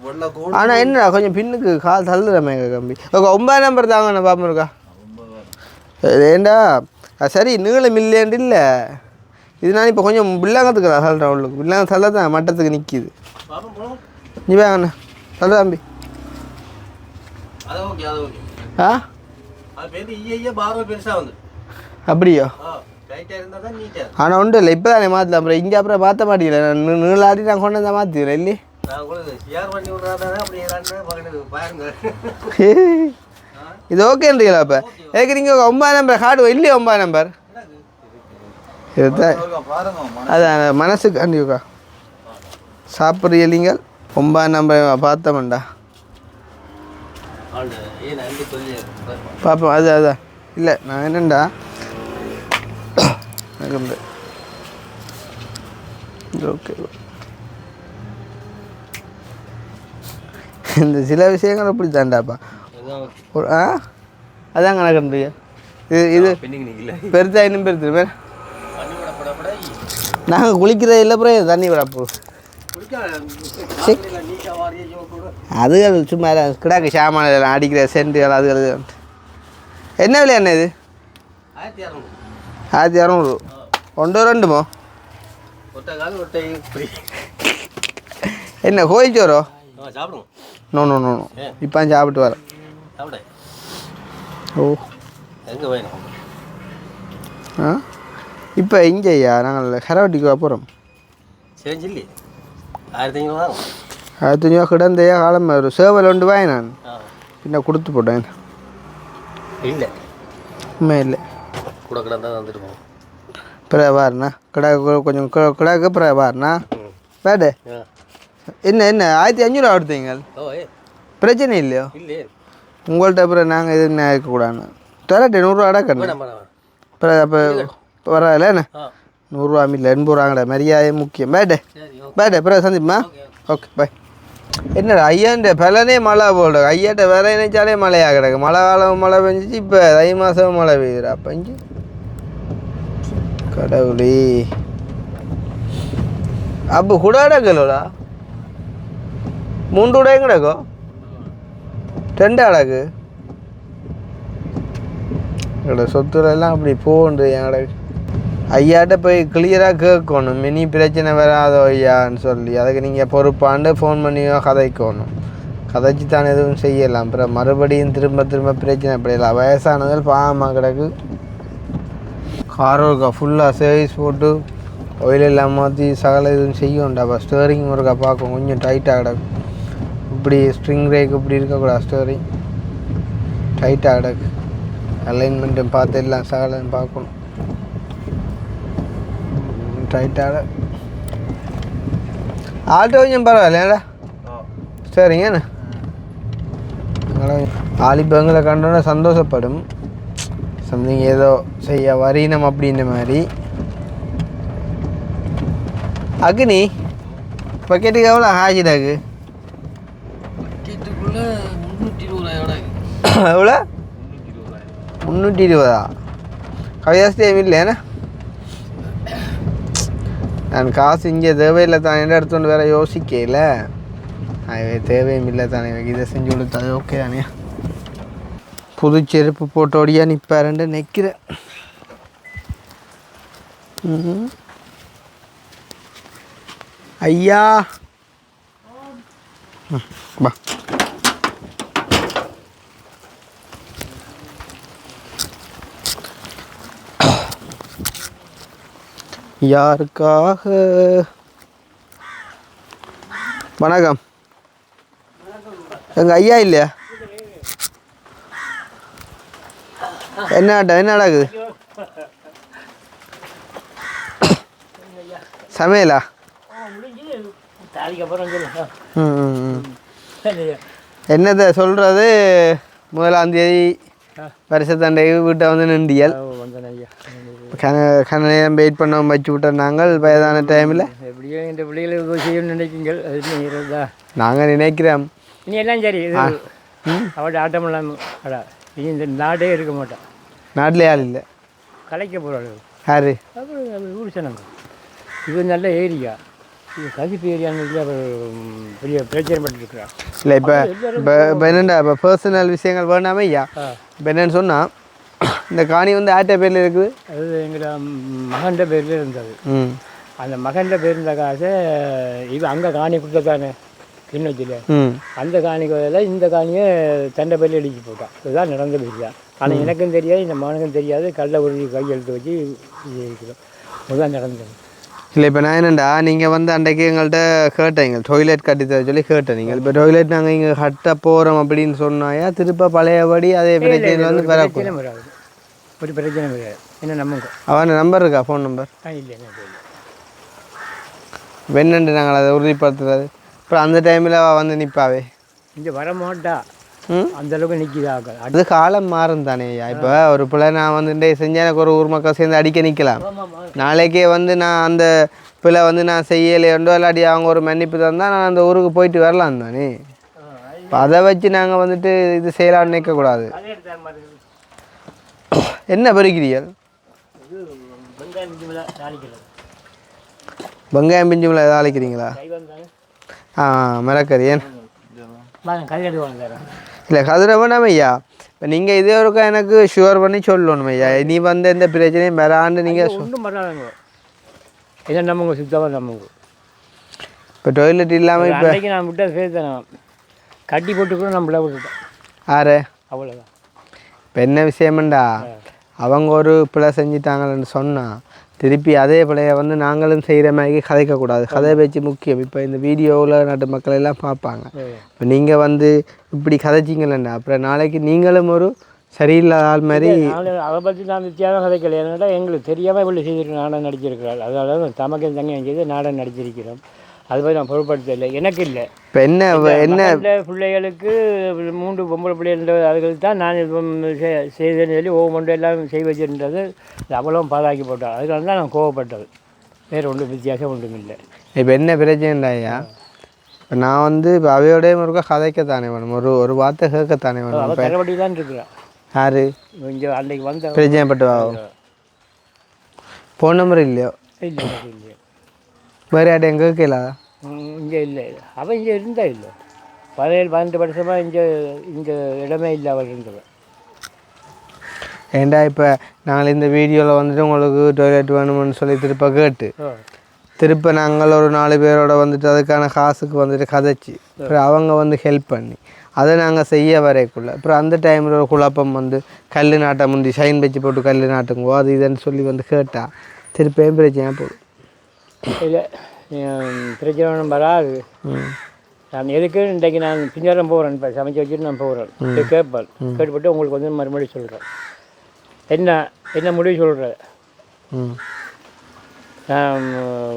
வெள்ளை கோடு ஆனால் என்ன கொஞ்சம் பின்னுக்கு கால் தள்ளுறமே கம்பி ஓகே 9 நம்பர் தாங்க நான் பாப்பா இருக்கா ஏண்டா சரி நீளம் இல்லையாண்டு இல்லை இது நான் இப்போ கொஞ்சம் பில்லாங்கத்துக்கு தான் தள்ளுறேன் உள்ளுக்கு பில்லாங்க தள்ள தான் மட்டத்துக்கு நிற்கிது நீ வேங்கண்ணா தள்ளு தம்பி அது ஓகே அது ஓகே ஆ அது பேருந்து ஈய பார்வை பெருசாக வந்து அப்படியோ டைட்டாக இருந்தால் தான் நீட்டாக ஆனால் ஒன்றும் இல்லை இப்போ தானே மாற்றலாம் அப்புறம் இங்கே அப்புறம் மாற்ற மாட்டேங்கல நான் நீளாடி நான் கொண்டு வந்தால் மாற்றிக்கிறேன் இல்லையே நான் கூட ஷேர் பண்ணி விட்றாதானே அப்படி ஏதான்னு பாருங்க இது ஓகேன்றீங்களா இப்போ ஏற்கனீங்க 9 நம்பர் காடு இல்லையே 9 நம்பர் இதுதான் பாருங்க அதான் மனசுக்கு அண்டிக்கா சாப்பிட்ற இல்லைங்க 9 நம்பர் பார்த்தோம்டா ஏன் அண்டி சொல்லி பார்ப்போம் அதான் இல்லை நான் என்னண்டா ஓகே இந்த சில விஷயங்கள் அப்படி தாண்டாப்பா ஆ அதான் கணக்கு இது இது பெருசா இன்னும் பெருத்து மேம் நாங்கள் குளிக்கிறது இல்லை அப்புறம் தண்ணி விடப்போ அது சும்மா கிடாக்கு சாமான அடிக்கிற சென்ட்டுகள் அது அது என்ன விலை என்ன இது 1600 ஒன்றோ ரெண்டுமோ என்ன கோயில் சோறோ சாப்பிடுவோம் நோ நோ நோ நோ இப்போ சாப்பிட்டு வரேன் சாப்பிட ஓ எங்கே வேணும் ஆ இப்போ இங்கேயா நாங்கள் ஹெராவட்டிக்கு போகிறோம் சரி சொல்லி 1500 வாங்க 1500 கிடந்தையா காலம் ஒரு சேவல் ஒன்று வாய் நான் பின்ன கொடுத்து போட்டேன் இல்லை உண்மை இல்லை கூட கிடந்தா வந்துட்டு போவோம் பிறகு பாருண்ணா கிடாக்கு கொஞ்சம் கிடாக்கு பிறகு பாருண்ணா வேடு என்ன என்ன 1500 கொடுத்தீங்க ஓ பிரச்சனை இல்லையோ இல்லையே உங்கள்கிட்ட அப்புறம் நாங்கள் இது என்ன இருக்கக்கூடாதுண்ணா தரட்டு 100 அடக்கணும் பிறகு அப்போ பரவாயில்ல என்ன 100 இல்லை 80 ரூபாங்கடா மரியாதை முக்கியம் பேட்டே பேட்டே பிறகு சந்திப்பா ஓகே பாய் என்னடா ஐயாண்ட பலனே மழை போடுற ஐயாட்ட வேற நினைச்சாலே மழையாக கிடக்கு மழை காலம் மழை பெஞ்சிச்சு இப்போ தை மாதம் மழை பெய்யுறா பெஞ்சு கடவுளே அப்போ குடாடக்கலோடா 3 உடையும் கிடக்கும் 2 அடக்கு எங்களோட சொத்துல எல்லாம் அப்படி போகுது எங்களோட ஐயாட்ட போய் கிளியராக கேட்கணும் மினி பிரச்சனை வராதோ ஐயான்னு சொல்லி அதுக்கு நீங்கள் பொறுப்பாண்டு ஃபோன் பண்ணியோ கதைக்கணும் கதைச்சி தானே எதுவும் செய்யலாம் அப்புறம் மறுபடியும் திரும்ப திரும்ப பிரச்சனை இப்படிலாம் வயசானதில் பாவமாக கிடக்கு கார் ஒருக்கா ஃபுல்லாக சர்வீஸ் போட்டு ஆயில் எல்லாம் மாற்றி சகல எதுவும் செய்யணும்டா அப்போ ஸ்டேரிங் ஒருக்கா பார்க்கும் கொஞ்சம் டைட்டாக கிடக்கு இப்படி ஸ்ட்ரிங் பிரேக் இப்படி இருக்கக்கூடாது ஸ்டேரிங் டைட்டாக கிடக்கு அலைன்மெண்ட்டும் பார்த்து எல்லாம் சகலன்னு பார்க்கணும் டைட்டாக ஆல்ட்டோ கொஞ்சம் பரவாயில்லையாடா சரிங்கண்ணா ஆலிப்பங்களை கண்டோன்னா சந்தோஷப்படும் சம்திங் ஏதோ செய்ய வரீனம் அப்படின்ற மாதிரி அக்னி பக்கெட்டுக்கு எவ்வளோ ஹாஜிடாக்கு எவ்வளோ 320 கவிதாஸ்தேம் இல்லையாண்ணா நான் காசு இங்கே தேவையில்லை தானே எடுத்துகிட்டு வேற யோசிக்கல. அது தேவையும் இல்லை தானே, இதை செஞ்சு கொடுத்தாது ஓகே தானே. புது செருப்பு போட்டோடியா நிற்பாருன்னு நிற்கிறேன். ஐயா வா. யாருக்காக? வணக்கம். எங்கள் ஐயா இல்லையா? என்ன நடக்குது? சமையலா? என்னதை சொல்கிறது? 1ஆம் தேதி வருஷத்தண்டை வீட்டை வந்து நின்றியல் கன நேரம் வெயிட் பண்ண வச்சு விட்டோம் நாங்கள். வயதான டைமில் எப்படியோ இந்த பிள்ளைகளை செய்யணும்னு நினைக்கிங்கள். அது நாங்கள் நினைக்கிறோம். இனி எல்லாம் சரி. அவட ஆட்டம் இல்லாமல் அடா இனி இந்த நாடே இருக்க மாட்டான். நாட்டில் யார் இல்லை, கலைக்க போகிறாள். யார்? அப்புறம் ஊர் சொன்னாங்க இது நல்ல ஏரியா, இது கசிப்பு ஏரியான்னு பெரிய பிரச்சனை பண்ணிட்டுருக்குறான். இல்லை இப்போ என்னென்ன இப்போ பர்சனல் விஷயங்கள் வேணாமே ஐயா. இப்போ என்னென்னு சொன்னால் இந்த காணி வந்து ஆட்ட பேரில் இருக்குது. அது எங்களோட மகன்ட பேரில் இருந்தது. அந்த மகன்ட பேர் இருந்த காசை இது அங்கே காணி கொடுத்ததானே கிண்ணத்தில். அந்த காணிக்கு பதில் இந்த காணியை சண்டை பேரில் அடிச்சு போட்டான். இதுதான் நடந்த பேர். ஆனால் எனக்கும் தெரியாது, இந்த மகனுக்கும் தெரியாது. கல்லை ஒரு கையெழுத்து வச்சு இருக்கிறோம். இதுதான் நடந்தது. இல்லை இப்போ நான் என்னண்டா, நீங்கள் வந்து அன்றைக்கு எங்கள்கிட்ட கேட்டீங்க டொய்லெட் கட்டி தர சொல்லி கேட்டீங்க. இப்போ டொய்லெட் நாங்கள் இங்கே கட்ட போகிறோம் அப்படின்னு சொன்னாயா திருப்ப பழையபடி அதே பிரச்சனை வந்து பிரச்சனை வராது. ஒரு பிரச்சனை வராது. என்ன நம்புங்க. அவன் நம்பர் இருக்கா? ஃபோன் நம்பர் இல்லை வெண்ணண்டு நாங்கள் அதை உறுதிப்படுத்துறது. அப்புறம் அந்த டைமில் வந்து நிற்பாவே இங்கே வர மாட்டா. அந்த அளவுக்கு நிற்கிதாக அது காலம் மாறும் தானே ஐயா. இப்போ ஒரு பிள்ளை நான் வந்து செஞ்சேன், எனக்கு ஒரு ஊர் மக்கள் சேர்ந்து அடிக்க நிற்கலாம். நாளைக்கே வந்து நான் அந்த பிள்ளை வந்து நான் செய்யலையோ இல்லாட்டி அவங்க ஒரு மன்னிப்பு தந்தால் நான் அந்த ஊருக்கு போயிட்டு வரலாம் தானே. இப்போ அதை வச்சு நாங்கள் வந்துட்டு இது செய்யலாம்னு நிற்கக்கூடாது. என்ன பறிக்கிறீர்கள்? வெங்காயம் பிஞ்சு மிளகா எதாவது அழைக்கிறீங்களா? மிளக்கறி ஏன் இல்லை கதிரை வேணாம் ஐயா. இப்போ நீங்கள் இதே ஒருக்கா எனக்கு ஷுவர் பண்ணி சொல்லணும் ஐயா. நீ வந்து எந்த பிரச்சனையும் வரான்னு நீங்கள் ஒன்றும் வராங்க. என்ன நம்புங்க, சுத்தமாக நம்புங்க. இப்போ டொய்லெட் இல்லாமல் இப்போ நான் விட்டேன் சேர்த்தேன், கட்டி போட்டு கூட நான் விட விட்டுட்டேன். ஆறு அவ்வளோதான். இப்போ என்ன விஷயம்டா, அவங்க ஒரு பிள்ளை செஞ்சிட்டாங்கன்னு சொன்னால் திருப்பி அதே பிள்ளைய வந்து நாங்களும் செய்கிற மாதிரி கதைக்கக்கூடாது. கதை பேச்சு முக்கியம். இப்போ இந்த வீடியோவில் நாட்டு மக்கள் எல்லாம் பார்ப்பாங்க. இப்போ நீங்கள் வந்து இப்படி கதைச்சிங்களேண்டா, அப்புறம் நாளைக்கு நீங்களும் ஒரு சரியில்லாத ஆள் மாதிரி. அதை பற்றி நான் வித்தியாசம் கதைக்கல. ஏன்னா எங்களுக்கு தெரியாமல் இவ்வளோ செய்திருக்கோம். நாடகம் நடிச்சிருக்கிறாள். அதனால தமக்கு தங்கையும் செய்து நாடகம் நடிச்சிருக்கிறோம். அது மாதிரி நான் பொருட்படுத்தலை. எனக்கு இல்லை. இப்போ என்ன பிள்ளைகளுக்கு 3 பொம்பளை பிள்ளைகள் அதுகளுக்கு தான் நான் செய்தேன்னு சொல்லி ஒவ்வொன்று எல்லாம் செய்ய வச்சுருந்தது அவ்வளோ பாதாக்கி போட்டாள். அதுக்காக தான் நான் கோவப்பட்டது. வேறு ஒன்றும் வித்தியாசம் ஒன்றும் இல்லை. இப்போ என்ன பிரச்சனை ஐயா, இப்போ நான் வந்து இப்போ அவையோடய ஒருக்கா கதைக்கத்தானே வேணும், ஒரு வார்த்தை கேட்கத்தானே வேணும். அவள் தலைவடி தான் இருக்கிறான். யார் இங்கே அன்றைக்கு வந்த பிரச்சனைப்பட்டு ஃபோன் நம்பர் இல்லையோ? இல்லை இல்லையா. வேறு யார்ட்ட எங்கே கேட்கலாதா? இங்கே இல்லை. அவள் இங்கே இருந்தா இல்லை. 17-12 வருஷமாக இங்கே இடமே இல்லை அவள் இருந்தவன். ஏண்டா இப்போ நாங்கள் இந்த வீடியோவில் வந்துட்டு உங்களுக்கு டாய்லெட் வேணும்னு சொல்லி திருப்ப நாங்கள் ஒரு 4 பேரோட வந்துட்டு அதுக்கான காசுக்கு வந்துட்டு கதைச்சி அப்புறம் அவங்க வந்து ஹெல்ப் பண்ணி அதை நாங்கள் செய்ய வரைக்குள்ள அப்புறம் அந்த டைமில் ஒரு குழப்பம் வந்து கல் நாட்டை முந்தி சைன் வச்சு போட்டு கல் நாட்டுங்கோ அது இதுன்னு சொல்லி வந்து கேட்டால் திருப்பியும் பிரச்சனை போதும். இல்லை பிரச்சனை ஒன்றும் வராது. நான் எதுக்கு இன்றைக்கு நான் பின்னரம் போகிறேன். இப்போ சமைச்சு வச்சுட்டு நான் போகிறேன். கேட்பேன். கேட்டுப்பட்டு உங்களுக்கு வந்து மறுபடியும் சொல்கிறேன். என்ன முடிவு சொல்கிறேன். நான்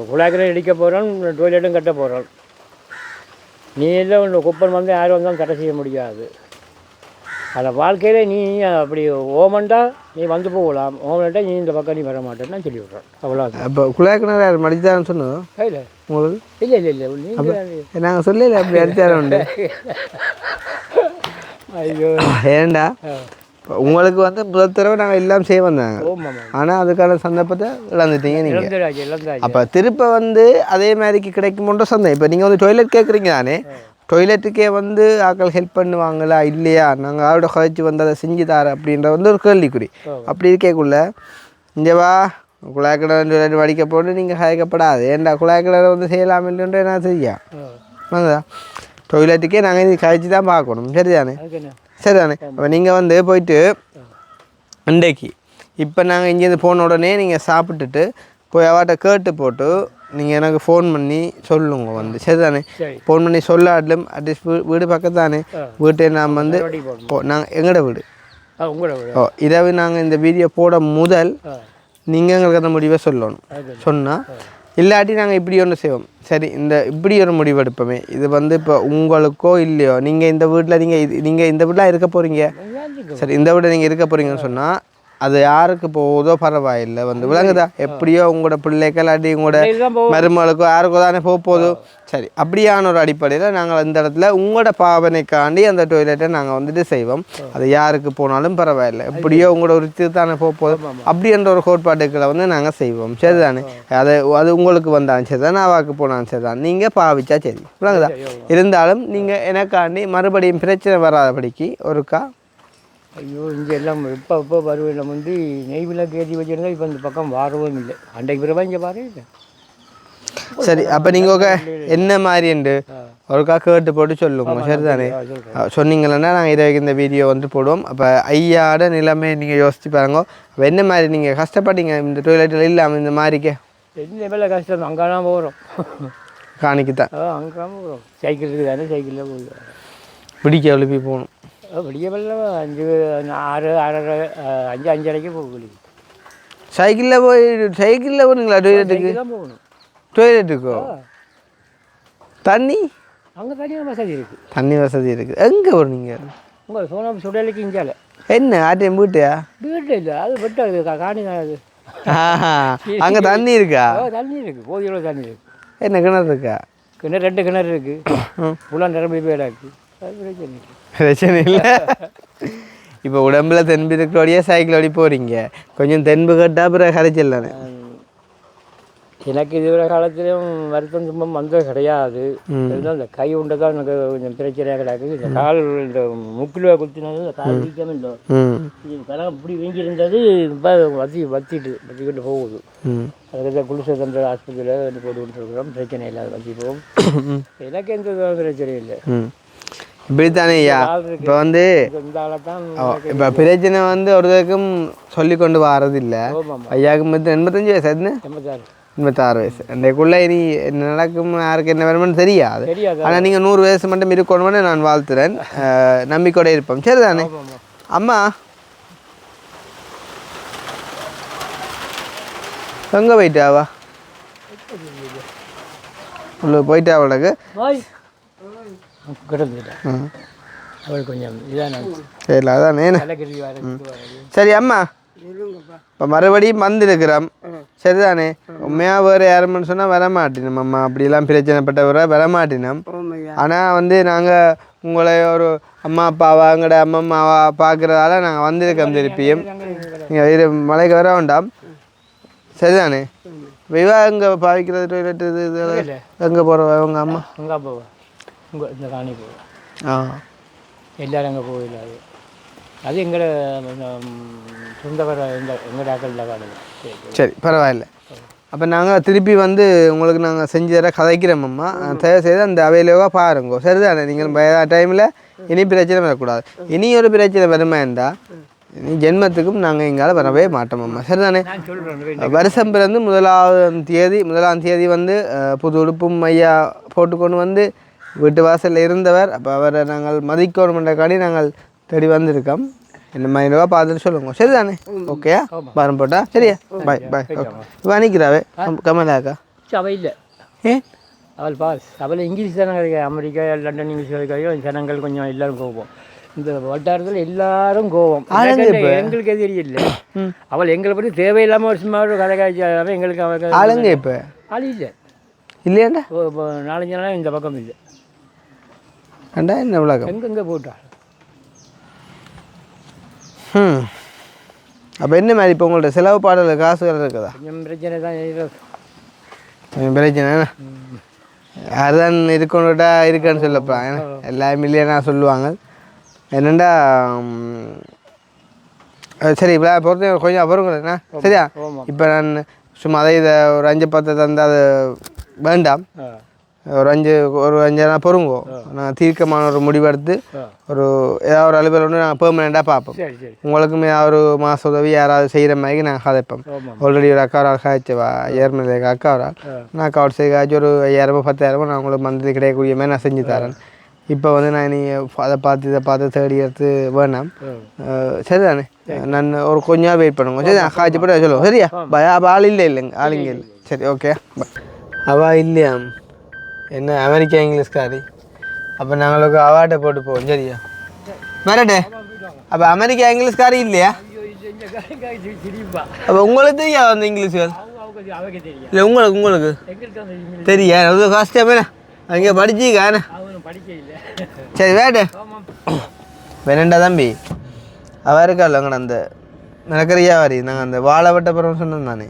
குழாய்க்கிற இடிக்க போகிறேன், டொய்லெட்டும் கட்ட போகிறேன். நீ இல்லை உன்னோட குப்பன் வந்து யாரும் வந்தாலும் கட்ட செய்ய முடியாது. அந்த வாழ்க்கையில் நீ அப்படி ஓமண்டா நீ வந்து போகலாம், ஓமன்ட்டா நீ இந்த பக்கம் நீ வர மாட்டேன்னு நான் சொல்லி விட்றேன். அவ்வளோ. அப்போ குழாய்க்கிணறு யார் மடித்தாருன்னு சொன்னதோ? இல்லை உங்களுக்கு இல்லை இல்லை இல்லை நாங்கள் சொல்லல அப்படி அடித்தார உண்டு. ஐயோ ஏண்டா இப்போ உங்களுக்கு வந்து முதல் தடவை நாங்கள் எல்லாம் செய்ய வந்தாங்க, ஆனால் அதுக்கான சந்தர்ப்பத்தை இழந்துட்டீங்க நீங்கள். அப்போ திருப்ப வந்து அதே மாதிரிக்கு கிடைக்குமோன்ற சந்தேகம். இப்போ நீங்கள் வந்து டொய்லெட் கேட்குறீங்க தானே, டொய்லெட்டுக்கே வந்து ஆக்கள் ஹெல்ப் பண்ணுவாங்களா இல்லையா, நாங்கள் ஆவிட கழிச்சு வந்து அதை செஞ்சு தர அப்படின்ற வந்து ஒரு கேள்விக்குறி. அப்படி இருக்கக்குள்ள இங்கே வா குழாய் கிணறு வடிக்க போட்டு நீங்கள் கயக்கப்படாது, ஏன்டா குழாய் கிணறு வந்து செய்யலாம் இல்லைன்ற என்ன செய்யா வாங்கதா, டொய்லெட்டுக்கே நாங்கள் இது கழிச்சு தான் பார்க்கணும். சரிதானே சரிதானே. அப்போ நீங்கள் வந்து போயிட்டு இன்றைக்கு இப்போ நாங்கள் இங்கேருந்து போன உடனே நீங்கள் சாப்பிட்டுட்டு போய் அவட்ட கேட்டு போட்டு நீங்கள் எனக்கு ஃபோன் பண்ணி சொல்லுங்க வந்து. சரிதானே, ஃபோன் பண்ணி சொல்லாட்லும் அட்லீஸ்ட் வீடு பக்கத்து தானே, வீட்டை நாம் வந்து நாங்கள் எங்களோட வீடு இரவு நாங்கள் இந்த வீடியோ போட முதல் நீங்கள் எங்களுக்கு அந்த முடிவை சொல்லணும். சொன்னால் இல்லாட்டி நாங்கள் இப்படி ஒன்று செய்வோம். சரி, இந்த இப்படி ஒரு முடிவு எடுப்போமே, இது வந்து இப்போ உங்களுக்கோ இல்லையோ, நீங்கள் இந்த வீட்டில் நீங்கள் இந்த வீட்டில் இருக்க போகிறீங்க, சரி இந்த வீட்டில் நீங்கள் இருக்க போகிறீங்கன்னு சொன்னால் அது யாருக்கு போகுதோ பரவாயில்லை வந்து விளங்குதா. எப்படியோ உங்களோட பிள்ளைகள் அடி உங்களோட மருமகளுக்கோ யாருக்கோ தானே போகுதோ. சரி, அப்படியான ஒரு அடிப்படையில் நாங்கள் இந்த இடத்துல உங்களோட பாவனைக்காண்டி அந்த டொய்லெட்டை நாங்கள் வந்துட்டு செய்வோம். அது யாருக்கு போனாலும் பரவாயில்லை, எப்படியோ உங்களோட ஒரு தானே போகுது அப்படின்ற ஒரு கோட்பாட்டுக்களை வந்து நாங்கள் செய்வோம். சரிதானே, அது உங்களுக்கு வந்தாலும் சரி தான், அவாக்கு போனாலும் சரி தான், நீங்கள் பாவிச்சா சரி விளங்குதா. இருந்தாலும் நீங்கள் எனக்காண்டி மறுபடியும் பிரச்சனை வராதபடிக்கு ஒருக்கா ஐயோ இங்கே எல்லாம் இப்போ வருவேன் வந்து நெய்விலாம் ஏற்றி வச்சுருந்தா இப்போ இந்த பக்கம் வாரவும் இல்லை. அன்றைக்கு பிறகு இங்கே பாரு இல்லை. சரி, அப்போ நீங்கள் என்ன மாதிரிண்டு ஒருக்கா கேட்டு போட்டு சொல்லுங்க. சரிதானே, சொன்னீங்களன்னா நாங்கள் இதை இந்த வீடியோ வந்து போடுவோம். அப்போ ஐயாட நிலைமை நீங்கள் யோசிச்சு பாருங்க. அப்போ என்ன மாதிரி நீங்கள் கஷ்டப்பட்டீங்க இந்த டொய்லெட்டில் இல்லாமல் இந்த மாதிரிக்கே என்ன மேலே கஷ்டம், அங்கே தான் போகிறோம் காணிக்குத்தான். அங்கே தான் போகிறோம், சைக்கிள் இருக்குது தானே, சைக்கிளில் போய் பிடிக்க எழுப்பி போகணும். விடிய வெள்ள 5 6 6:30 5 5:30 போகுது. சைக்கிளில் போனீங்களா டொய்லெட்டுக்கு? தான் போகணும். டொய்லெட்டுக்கோ? தண்ணி அங்கே தண்ணி வசதி இருக்குது. தண்ணி வசதி இருக்குது. எங்கே போனீங்க? உங்கள் சோனம் சுடலுக்கு இஞ்சால என்ன ஆட்டையும் வீட்டையா? வீட்டு இல்லை, அது வெட்டாது காணி தான் அது. அங்கே தண்ணி இருக்கா? தண்ணி இருக்குது, போதியோட தண்ணி இருக்குது. என்ன கிணறு இருக்கா? கிணறு 2 கிணறு இருக்குது, புலா நிரம்பி போயிடா இருக்குது. அது பிரச்சனை இல்லை. இப்போ உடம்புல தென்பு இருக்கிறோடையே சைக்கிள் ஓடி போகிறீங்க, கொஞ்சம் தென்பு கட்டால் பிறகு கரைச்சிடலானே. எனக்கு இதுவரை காலத்திலையும் வருத்தம் துன்பம் வந்தது கிடையாது. இந்த கை உண்டை தான் எனக்கு கொஞ்சம் பிரச்சனையாக கிடக்குது. இந்த கால் இந்த முக்கில் குத்தினது இந்த கால் வீக்கமே இல்லை. இது கணக்கு இப்படி வீங்கியிருந்தது இப்போ வத்திக்கிட்டு போகுது. அதுக்கு குளிசை தந்த ஆஸ்பத்திரியில் போட்டு விட்டுருக்குறோம், பிரச்சனை இல்லாத வத்தி போகும். எனக்கு எந்த பிரச்சனையும் இல்லை. இப்படித்தானே ஐயா. இப்போ வந்து இப்போ பிரச்சனை வந்து ஒருத்தருக்கும் சொல்லி கொண்டு வரதில்லை. ஐயாவுக்கு 85 வயசு, அதுன்னு 86 வயசு. அன்றைக்குள்ளே இனி என்ன நடக்கும், யாருக்கு என்ன வேணும்னு தெரியாது. ஆனால் நீங்கள் 100 வயசு மட்டும் இருக்கணும்னு நான் வாழ்த்துறேன், நம்பிக்கையோட இருப்போம். சரி தானே அம்மா? எங்கே போயிட்டாவா? உங்களுக்கு போயிட்டா அவளுக்கு அவள் கொஞ்சம் இதான சரி அதானே. சரி அம்மா, இப்போ மறுபடியும் வந்திருக்கிறோம். சரிதானே, உண்மையாக வேறு யாருன்னு சொன்னால் வரமாட்டினோம் அம்மா, அப்படிலாம் பிரச்சனைப்பட்டவரை வரமாட்டினோம். ஆனால் வந்து நாங்கள் உங்களை ஒரு அம்மா அப்பாவா எங்களோட அம்மாவா பார்க்குறதால நாங்கள் வந்திருக்கோம் திருப்பியும். நீங்கள் மலைக்கு வர வேண்டாம். சரிதானே, விவா எங்கே பாவிக்கிறது டொய்லெட்டு இது எங்கே போகிற உங்கள் அம்மா? அங்கே போவேன், இந்த காணி போவேன். எல்லோரும் அங்கே போயிடாது, அது எங்களோட சொந்தவர எங்களோட ஆக்களில் காணுங்க. சரி பரவாயில்ல. அப்போ நாங்கள் திருப்பி வந்து உங்களுக்கு நாங்கள் செஞ்சு தர கதைக்கிறோம் அம்மா. தயவு செய்து அந்த அவைலவாக பாருங்க. சரிதானே, நீங்கள் டைமில் இனி பிரச்சனை வரக்கூடாது. இனி ஒரு பிரச்சனை வருமா இருந்தால் இனி ஜென்மத்துக்கும் நாங்கள் எங்களால் வரவே மாட்டோம் அம்மா. சரிதானே, வருஷம் பிறந்து முதலாம் தேதி வந்து புது உடுப்பும் ஐயா போட்டுக்கொண்டு வந்து வீட்டு வாசலில் இருந்தவர். அப்போ அவரை நாங்கள் மதிக்கணுமென்றக்காண்டி நாங்கள் தேடி வந்திருக்கோம். என்ன மைண்டவாக பார்த்துட்டு சொல்லுங்க. சரிதானே, ஓகேயா? பாரம் போட்டா சரியா? பாய் பாய். ஓகே, இப்போ அனுக்கிறாவே கமலாக்கா? அவள் இல்லை, ஏன் அவள் பாஸ் அவள் இங்கிலீஷ் தானே கிடையாது, அமெரிக்கா லண்டன் இங்கிலீஷ் கிடைக்கும். ஜனங்கள் கொஞ்சம் எல்லோரும் கோபம், இந்த வட்டாரத்தில் எல்லாரும் கோபம். எங்களுக்கு எதிரி இல்லை. அவள் எங்களை பற்றி தேவையில்லாமல் ஒரு சும்மா ஒரு கதை காய்ச்சி எங்களுக்கு அவள் ஆளுங்க இப்போ ஆள் இல்லை இல்லையாண்டா. 4-5 நாளாக இந்த பக்கம் இல்லை. ஏண்டா என்ன விளக்கம்? எங்கெங்கே போட்டா அப்போ என்ன மாதிரி இப்போ உங்கள்ட்ட செலவு பாடல காசுகள் இருக்குதா? கொஞ்சம் பிரச்சனை தான் இருக்கிறது. கொஞ்சம் பிரச்சனை யாருதான் இருக்கணுட்டா இருக்கான்னு சொல்லப்பா. ஏன்னா எல்லாரும் மில்லியனாக சொல்லுவாங்க. என்னென்னா சரி இப்போ பொறுத்த கொஞ்சம் அப்புறங்களா சரியா? இப்போ நான் சும்மா அதை இதை ஒரு 5-10 தந்தால் அது வேண்டாம். ஒரு 5 பொறுங்கோ. நான் தீர்க்கமான ஒரு முடிவெடுத்து ஒரு ஏதாவது ஒரு அலுவலர் ஒன்று நாங்கள் பெர்மனெண்ட்டாக பார்ப்போம். உங்களுக்குமே ஒரு மாத உதவி யாராவது செய்கிற மாதிரி நாங்கள் கதைப்போம். ஆல்ரெடி ஒரு அக்காவரால் காய்ச்சவா ஏர்மலை அக்காவரால் நான் அக்காவோட சரி காய்ச்சி ஒரு 5000-10,000 நான் உங்களுக்கு மந்த்லி கிடைக்கக்கூடிய மாதிரி நான் செஞ்சு தரேன். இப்போ வந்து நான் நீ அதை பார்த்து இதை பார்த்து தேடி எடுத்து வேணாம் சரிதானே? நான் ஒரு கொஞ்சம் வெயிட் பண்ணுங்க சரி. காய்ச்சி போட்டு சொல்லுவோம் சரியா? அப்போ ஆள் இல்லைங்க ஆளுங்க இல்லை சரி ஓகே. அவள் இல்லையா என்ன அமெரிக்கா இங்கிலீஷ்காரி? அப்போ நாங்களுக்கு அவார்டை போட்டு போவோம் சரியா? மேரட்டே அப்போ அமெரிக்கா இங்கிலீஷ்காரி இல்லையா? அப்போ உங்களுக்கு தெரியா அந்த இங்கிலீஷ்கள்? இல்லை உங்களுக்கு தெரியா? அது கஷ்டமே அங்கே படிச்சிக்காண்ணே. சரி வேட்டு வேணண்டா தம்பி அவள் இருக்காள் அங்கே அந்த நடக்கிறியா வாரி நாங்கள் அந்த வாழை வெட்ட போகிறோம் சொன்னோம் தானே.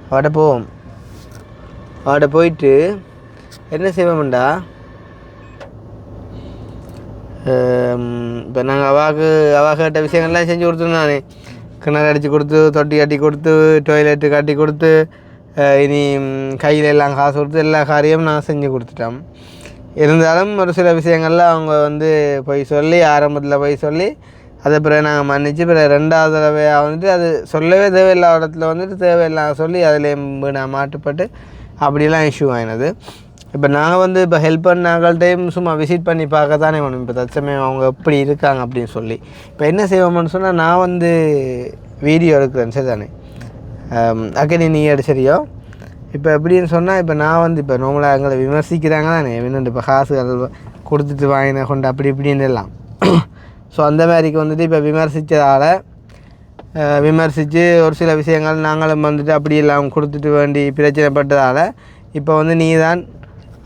அவட்ட போவோம். அவட்ட போயிட்டு என்ன செய்வோம்டா இப்போ நாங்கள் அவா கேட்ட விஷயங்கள்லாம் செஞ்சு கொடுத்துருந்தோம் நானே. கிணறு அடித்து கொடுத்து தொட்டி கட்டி கொடுத்து டாய்லெட்டு கட்டி கொடுத்து இனி கையில் எல்லாம் காசு கொடுத்து எல்லா காரியமும் நான் செஞ்சு கொடுத்துட்டோம். இருந்தாலும் ஒரு சில விஷயங்கள்லாம் அவங்க வந்து போய் சொல்லி ஆரம்பத்தில் போய் சொல்லி அதை பிறகு நாங்கள் மன்னிச்சு பிறகு 2வது தடவையாக வந்துட்டு அது சொல்லவே தேவையில்லாத இடத்துல வந்துட்டு தேவையில்லாத சொல்லி அதில் நான் மாட்டுப்பட்டு அப்படிலாம் இஷ்யூ ஆகினது. இப்போ நாங்கள் வந்து இப்போ ஹெல்ப் பண்ணாங்கள்டையும் சும்மா விசிட் பண்ணி பார்க்க தானே வேணும். இப்போ தற்சமயம் அவங்க எப்படி இருக்காங்க அப்படின்னு சொல்லி இப்போ என்ன செய்வோம்னு சொன்னால் நான் வந்து வீடியோ எடுக்கிறேன் சரி தானே? அக்கனி நீ அடிச்சரியோ இப்போ எப்படின்னு சொன்னால் இப்போ நான் வந்து இப்போ நார்மலாக எங்களை விமர்சிக்கிறாங்க தானே என்னென்னு இப்போ காசுகள் கொடுத்துட்டு வாங்கின கொண்டு அப்படி இப்படின்னு எல்லாம். ஸோ அந்த மாதிரிக்கு வந்துட்டு இப்போ விமர்சித்து ஒரு சில விஷயங்கள் நாங்களும் வந்துட்டு அப்படி எல்லாம் கொடுத்துட்டு வேண்டி பிரச்சனைப்பட்டதால் இப்போ வந்து நீ தான்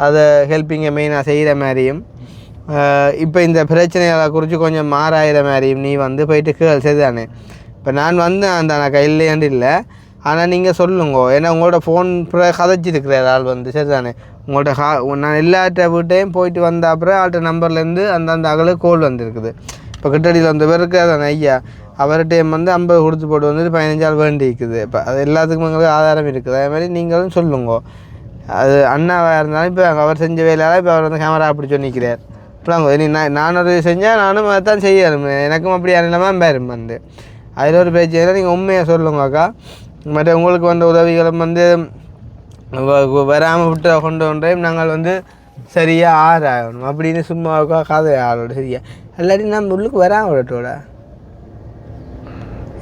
அதை ஹெல்ப்பிங்கை மெயினாக செய்கிற மாதிரியும் இப்போ இந்த பிரச்சனைகளை குறித்து கொஞ்சம் மாறாயிற மாதிரியும் நீ வந்து போயிட்டு கேள் சரி தானே? இப்போ நான் வந்து அந்த நான் கையிலேண்டு இல்லை ஆனால் நீங்கள் சொல்லுங்க. ஏன்னா உங்களோட ஃபோன் கதைச்சிருக்கிற ஆள் வந்து சரி தானே? உங்கள்கிட்ட நான் எல்லாட்ட வீட்டையும் போயிட்டு வந்த அப்புறம் ஆள்கிட்ட நம்பர்லேருந்து அந்த அகலுக்கு கோல் வந்துருக்குது. இப்போ கிட்டடியில் வந்த பேருக்கு அதான் ஐயா அவர்கிட்டையும் வந்து 50 கொடுத்து போட்டு வந்துட்டு 15 ஆள் வேண்டி இருக்குது. இப்போ அது எல்லாத்துக்கும் எங்களுக்கு ஆதாரம் இருக்குது. அதே மாதிரி நீங்களும் சொல்லுங்க. அது அண்ணாவாக இருந்தாலும் இப்போ அவர் செஞ்ச வேலையால் இப்போ அவர் வந்து கேமரா அப்படி சொன்னிக்கிறார். இப்போலாம் நீ நான் ஒரு செஞ்சால் நானும் அதை தான் செய்யணும். எனக்கும் அப்படி இல்லாமல் பேரும் வந்து அதில் ஒரு பிரச்சனை. நீங்கள் உண்மையாக சொல்லுங்கக்கா. மற்ற உங்களுக்கு வந்த உதவிகளும் வந்து வராமல் விட்டு கொண்டு வந்தையும் நாங்கள் வந்து சரியாக ஆறாகணும் அப்படின்னு சும்மா கதை ஆளோட சரியா இல்லாட்டி நம்ம உள்ளுக்கு வராமல் விடட்டோட.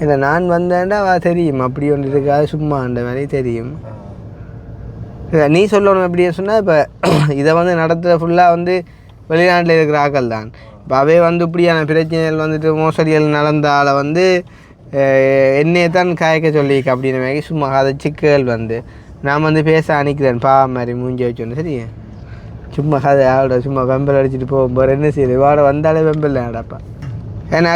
இல்லை நான் வந்தேன்டா தெரியும் அப்படி ஒன்று இருக்காது சும்மா அந்த மாதிரி தெரியும். நீ சொல்லணும் எப்படின்னு சொன்னால் இப்போ இதை வந்து நடத்துகிற ஃபுல்லாக வந்து வெளிநாட்டில் இருக்கிற ஆக்கள் தான். இப்போ அவே வந்து இப்படியான பிரச்சனைகள் வந்துட்டு மோசடிகள் நடந்தால் வந்து என்னையை தான் காய்க்க சொல்லிக்க அப்படின்ற மாதிரி சும்மா அதை சிக்கல் வந்து நான் வந்து பேச அனுக்கிறேன் பா மாதிரி மூஞ்சி வச்சோன்னு சரி. சும்மா கதை ஆட சும்மா வெம்பல் அடிச்சுட்டு போகும்போது என்ன செய்யுது வாட வந்தாலே வெம்பல் ஆடாப்பா. ஏன்னா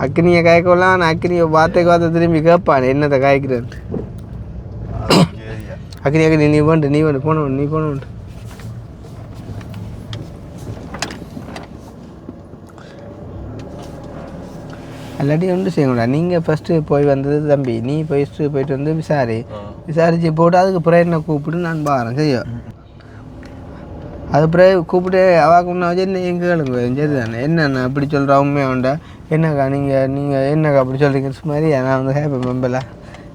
அக்கினியை காய்க்கலாம். நான் அக்கினியை வார்த்தை திரும்பி கேட்பான் என்னத்தை காய்க்கிறேன். அக்கினி நீ போன இல்லாட்டி ஒன்று செய்யக்கூடா. நீங்கள் ஃபஸ்ட்டு போய் வந்தது தம்பி நீ போயிட்டு வந்து விசாரிச்சு போட்டு அதுக்கு பிறகு என்ன கூப்பிட்டு நான் பாறேன் செய்ய. அது பிறகு கூப்பிட்டு அவாக்கு முன்ன வச்சு என்ன எங்கே கேளுங்க சரி தானே? என்னென்ன அப்படி சொல்கிற உண்மையாண்டா என்னக்கா நீங்கள் என்னக்கா அப்படி சொல்கிறீங்க மாதிரி நான் வந்து ஹேப்பி மெம்பல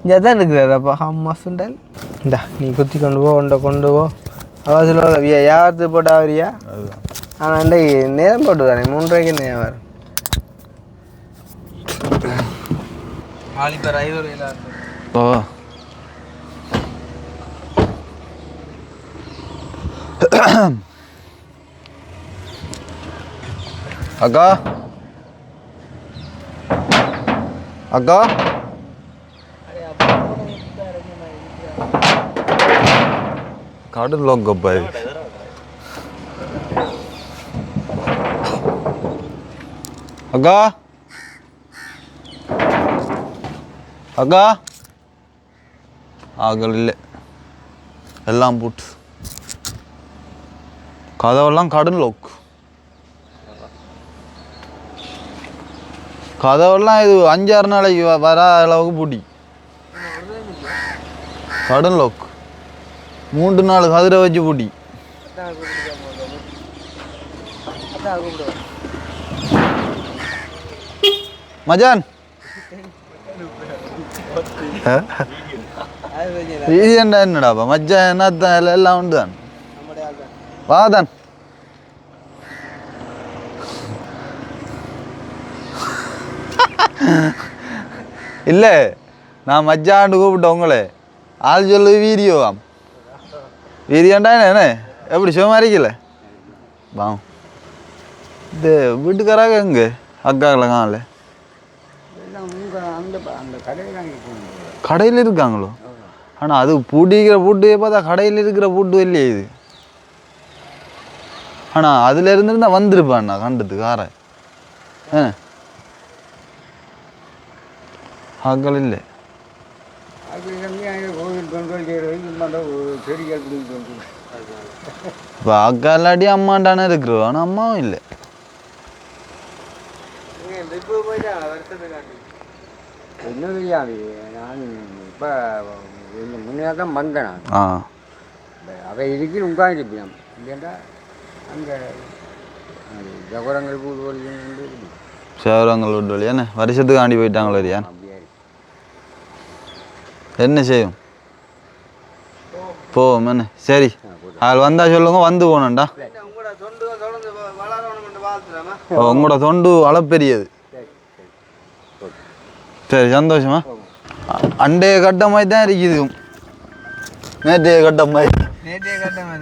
இங்கே தான் இருக்கிறாரப்பா அம்மா சுண்டல் இந்தா நீ குத்தி கொண்டு போ அவ சொல்லுவாங்க வியாபாரத்துக்கு போட்டா வரியா? ஆனால் அன்றைக்கு நேரம் போட்டு தானே 3 நேரம் வரும். இப்போ ஓ அக்கா காடு லோங்க பாய் அக்கா அக்கா ஆகல் இல்லை எல்லாம் போட்டு கதவெல்லாம் கடன் லோக் கதவெல்லாம் இது 5-6 நாளைக்கு வர அளவுக்கு பூட்டி கடன் லோக் 3 நாள் கதிரை வச்சு பூட்டி மஜான் வீடியோண்டா என்னடாப்பா மச்சான் என்னத்தான் எல்லாம் உண்டு தான் வாதான் இல்லை நான் மச்சாண்டு கூப்பிட்டேன் உங்களே ஆள் சொல்லு வீடியோவாம் வீடியோண்டா என்ன எப்படி சும்மா இருக்கல வாங்க இது வீட்டுக்காராக எங்கே அக்காவில் காணல கடையில் இருக்காங்களோ ஆனால் அது பூட்டிக்கிற பூட்டு பார்த்தா கடையில் இருக்கிற பூட்டு இல்லையே இது ஆனால் அதில் இருந்துருந்தா வந்திருப்பாண்ணா கண்டது காரை ஆக்கள் இல்லை இப்போ அக்கா இல்லாட்டி அம்மாண்டானே இருக்கிறோம் ஆனால் அம்மாவும் இல்லை இன்னும் தெரியாது நான் இப்போ முன்னே தான் வந்தேன் அவை இருக்கு உட்காந்துருப்பேன் இல்லைண்டா அங்கே ஜவரங்கள் வீடு வழி சேவரங்கள் வீட்டு வழி என்ன வருஷத்துக்கு ஆண்டி போயிட்டாங்களோ இல்லையா என்ன செய்யும் போவோம் என்ன சரி அது வந்தா சொல்லுங்க வந்து போகணும்டா உங்களோட தொண்டு அளப்பெரியது சரி சந்தோஷமா அண்டைய கட்ட மாதிரி தான் இருக்குது நேற்றைய கட்ட மாதிரி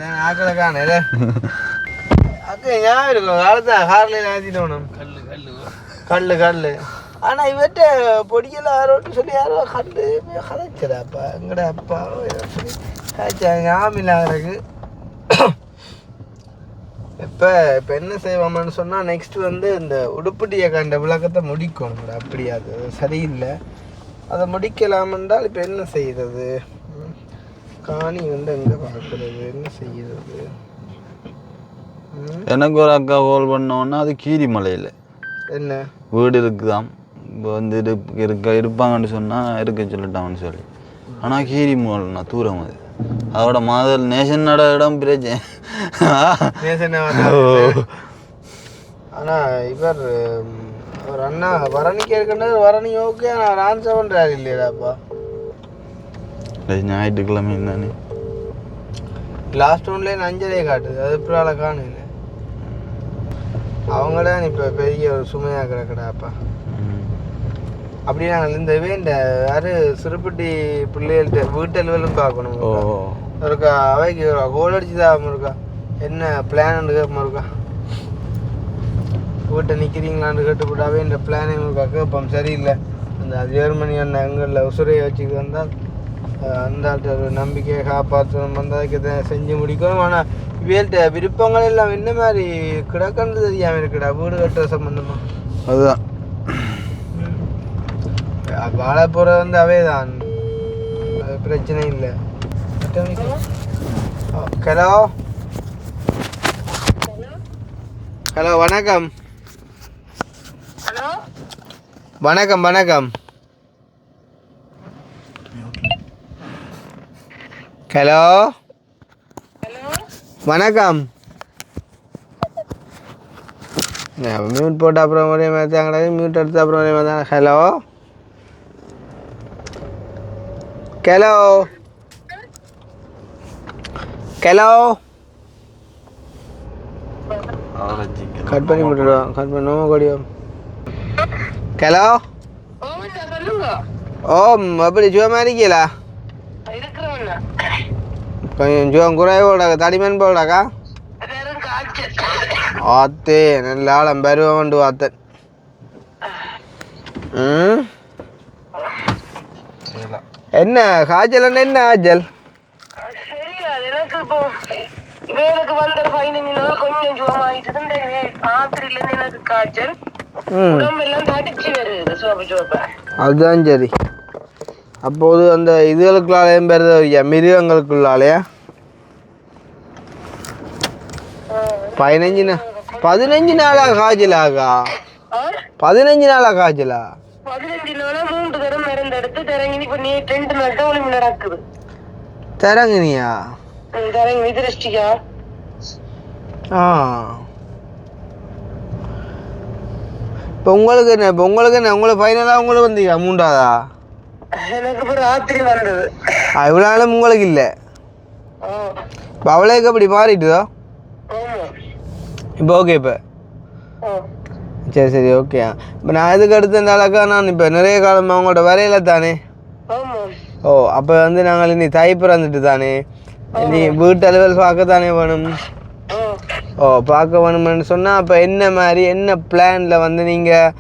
தான் ஆக்களை காணல அக்கா ஞாபகம் இருக்கும் காலத்தான் காரில் ஏற்றிட்டோம் கல் ஆனால் இவர்கிட்ட பொடிக்கல யாரோட்டு சொல்லி யாரோ கதைச்சடாப்பா எங்கட அப்பா சொல்லி கதைச்சாங்க ஞாபகம் இல்லாதக்கு இப்போ என்ன செய்வோம்னு சொன்னால் நெக்ஸ்ட் வந்து இந்த உடுப்பட்டியை கண்ட விளக்கத்தை முடிக்கணும் அப்படி அது சரியில்லை அதை முடிக்கலாம் என்றால் இப்போ என்ன செய்கிறது காணி வந்து எங்கே பார்க்குறது என்ன செய்கிறது எனக்கு ஒரு அக்கா கோல் பண்ணோன்னா அது கீரிமலையில் என்ன வீடு இருக்குதாம் இப்போ வந்து இருப்பாங்கன்னு சொன்னால் இருக்க சொல்லிட்டாங்கன்னு சொல்லி ஆனால் கீரிமலைண்ணா தூரம் அது அதோட மாதிரி நேஷனோட இடம் பிரச்சனை ஆனால் இவர் ஒரு அண்ணா வரணி இருக்கின்றது வரணி ஓகே ஆனால் ஆன்சர் பண்ணுறாரு இல்லையாப்பா ஞாயிற்றுக்கிழமை தானே லாஸ்ட் ஒன்லேயே 5:30 காட்டுது அது பிறால காணல அவங்களாம் இப்போ பெரிய ஒரு சுமையாக கிடக்கடாப்பா அப்படி நாங்கள் இந்த இந்த யாரு சிறுபட்டி பிள்ளைகள்கிட்ட வீட்டலுவலும் பார்க்கணும் இருக்கா அவைக்கு கோல் அடிச்சுதான் இருக்கா என்ன பிளான் கேட்போம் இருக்கா வீட்டை நிற்கிறீங்களான்னு கேட்டுப்பட்டாவே இந்த பிளானே இருக்கா கேட்போம் சரியில்லை அந்த ஜெர்மனி அந்த எங்களில் உசுரையை வச்சுக்கிட்டு வந்தால் அந்த ஒரு நம்பிக்கையை காப்பாற்றணும் வந்து அதுக்கு செஞ்சு முடிக்கணும் ஆனால் இவையில்கிட்ட விருப்பங்கள் எல்லாம் என்ன மாதிரி கிடக்கன்னு தெரியாமல் இருக்குடா வீடு கட்டுற சம்பந்தமாக அதுதான் வாழ போகிற வந்து அவே தான் அது பிரச்சனை இல்லை ஹலோ ஹலோ வணக்கம் வணக்கம் வணக்கம் ஹலோ வணக்கம் மியூட் போட்ட அப்புறம் ஒரே மாதிரி தான் கிடையாது மியூட் எடுத்த அப்புறம் ஒரே மாதிரி தான் ஹலோ ஹலோ ஹலோ கட் பண்ணி விட்டுடுவோம் கட் பண்ணுவோம் கொடியோம் ஹலோ ஓம் அப்படி ஜுவமா இருக்கீங்களா கொஞ்சம் ஜுவம் குறைவோட தடிமன் போடாக்கா ஆத்தே நல்ல ஆளம் பருவம் ஆத்தன் என்ன காய்ச்சல் என்ன ஆச்சல் அதுதான் சரி அப்போது அந்த இதுகளுக்குள்ளாலேயும் பெறுது மிருகங்களுக்குள்ளாலையா 15 நாளா காய்ச்சலாகா 15 நாளா காய்ச்சலா 15 நாளா 3 தடவை மருந்து எடுத்து தரங்கினி இப்ப நீ 2 நாள் தான் ஒளி நடக்குது தரங்கினியா தரங்கினி திருஷ்டியா இப்போ உங்களுக்கு என்ன உங்களுக்கு ஃபைனலாக உங்களுக்கு வந்து அமௌண்டாதா எனக்கு இப்போ ராத்திரி வந்தது இவ்வளோ நாளும் உங்களுக்கு இல்லை இப்போ அவளுக்கு அப்படி மாறிட்டுதோ இப்போ ஓகே இப்போ சரி ஓகே இப்போ நான் இதுக்கு அடுத்தனாலக்கா நான் இப்போ நிறைய காலம் அவங்களோட வரையில தானே ஓ அப்போ வந்து நாங்கள் இனி தை பிறந்துட்டு தானே நீ வீட்டு அலுவல் பார்க்க தானே வேணும் ஓ பார்க்க வேணும்னு சொன்னால் அப்போ என்ன மாதிரி என்ன பிளானில் வந்து நீங்கள்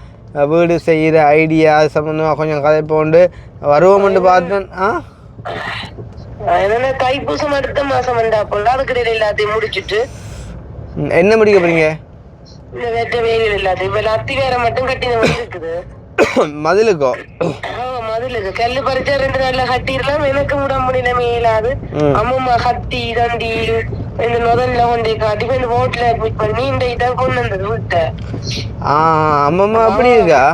வீடு செய்கிற ஐடியா சம்மந்தமாக கொஞ்சம் கதை போண்டு வருவோம்னு பார்த்தேன் தைப்பூசம் அடுத்த மாதம் வந்தா போல அதுக்கு எல்லாத்தையும் முடிச்சுட்டு என்ன முடிக்க போறீங்க இந்த வெட்ட வேலையில் எல்லாத்தையும் இப்போ அத்தி வேற மட்டும் கட்டின மாதிரி இருக்குது மதிலுக்கோ மதிலுக்கு கல்லு பறிச்சா 2 நாள்ல கட்டிடலாம் எனக்கு விட முடியல மேலாது அம்மா கத்தி தண்டி இந்த முதல்ல கொண்டே காட்டி இந்த போட்ல அட்மிட் பண்ணி இந்த இதான் கொண்டு வந்தது விட்ட அம்மம்மா அப்படி இருக்கா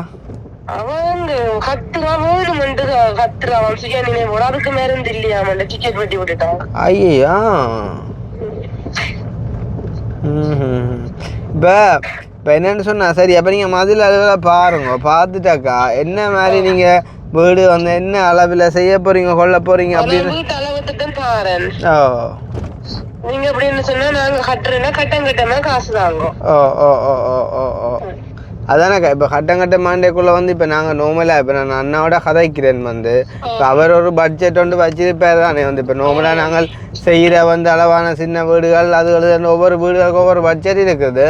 அவன் கத்துறா வேணுமெண்டு கத்துறா அவன் சுய நினைவோட அதுக்கு மருந்து இல்லையாம டிக்கெட் வெட்டி விட்டுட்டான் ஐயா இப்போ என்னென்னு சொன்னா சரி அப்போ நீங்கள் மதில் அளவில் பாருங்க பார்த்துட்டாக்கா என்ன மாதிரி நீங்கள் வீடு வந்து என்ன அளவில் செய்ய போகிறீங்க கொள்ள போகிறீங்க அப்படின்னு வீட்டு அளவுத்துட்டும் பாரு ஓ நீங்க அப்படின்னு சொன்னா நாங்க கட்டுறேன்னா கட்டமா காசு தாங்க ஓ ஓ ஓ ஓ ஓ ஓ அதானக்கா இப்போ கட்ட மாண்டேக்குள்ளே வந்து இப்போ நாங்கள் நார்மலாக இப்போ நான் அண்ணாவோட கதைக்கிறேன் வந்து இப்போ அவர் ஒரு பட்ஜெட் ஒன்று வச்சிருப்பார் தானே வந்து இப்போ நார்மலாக நாங்கள் செய்கிற வந்து அளவான சின்ன வீடுகள் அதுகள் ஒவ்வொரு வீடுகளுக்கும் ஒவ்வொரு பட்ஜெட் இருக்குது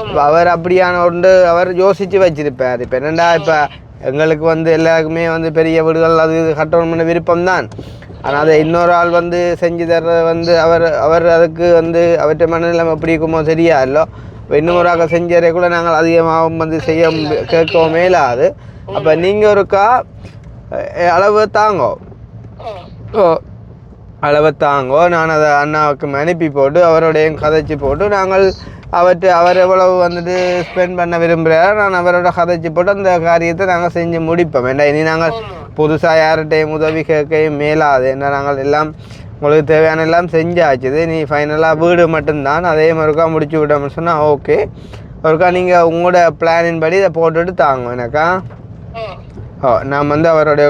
இப்போ அவர் அப்படியான ஒன்று அவர் யோசித்து வச்சிருப்பார் இப்போ என்னென்னா இப்போ எங்களுக்கு வந்து எல்லாருக்குமே வந்து பெரிய வீடுகள் அது கட்டணும்னு விருப்பம் தான் ஆனால் அதை இன்னொரு ஆள் வந்து செஞ்சு தர்றது வந்து அவர் அதுக்கு வந்து அவற்றை மனநிலைமை எப்படி இருக்குமோ சரியா இல்லை இப்போ இன்னொரு செஞ்சறைக்குள்ள நாங்கள் அதிகமாக வந்து செய்ய கேட்கவும் மேலாது அப்போ நீங்கள் ஒருக்கா அளவு தாங்கோ அளவை தாங்கோ நான் அதை அண்ணாவுக்கு அனுப்பி போட்டு அவரோடையும் கதைச்சி போட்டு நாங்கள் அவர் எவ்வளவு வந்துட்டு ஸ்பெண்ட் பண்ண விரும்புகிறாரோ நான் அவரோட கதைச்சி போட்டு அந்த காரியத்தை நாங்கள் செஞ்சு முடிப்போம் ஏன்னா இனி நாங்கள் புதுசாக யார்கிட்டையும் உதவி கேட்கையும் மேலாது ஏன்னா நாங்கள் எல்லாம் உங்களுக்கு தேவையான எல்லாம் செஞ்சாச்சுது நீ ஃபைனலாக வீடு மட்டும்தான் அதே மாதிரிக்கா முடிச்சு விட்டோம்னு சொன்னால் ஓகே ஒருக்கா நீங்கள் உங்களோட பிளானின் படி இதை போட்டுட்டு தாங்க எனக்கா நான் வந்து அவரோடைய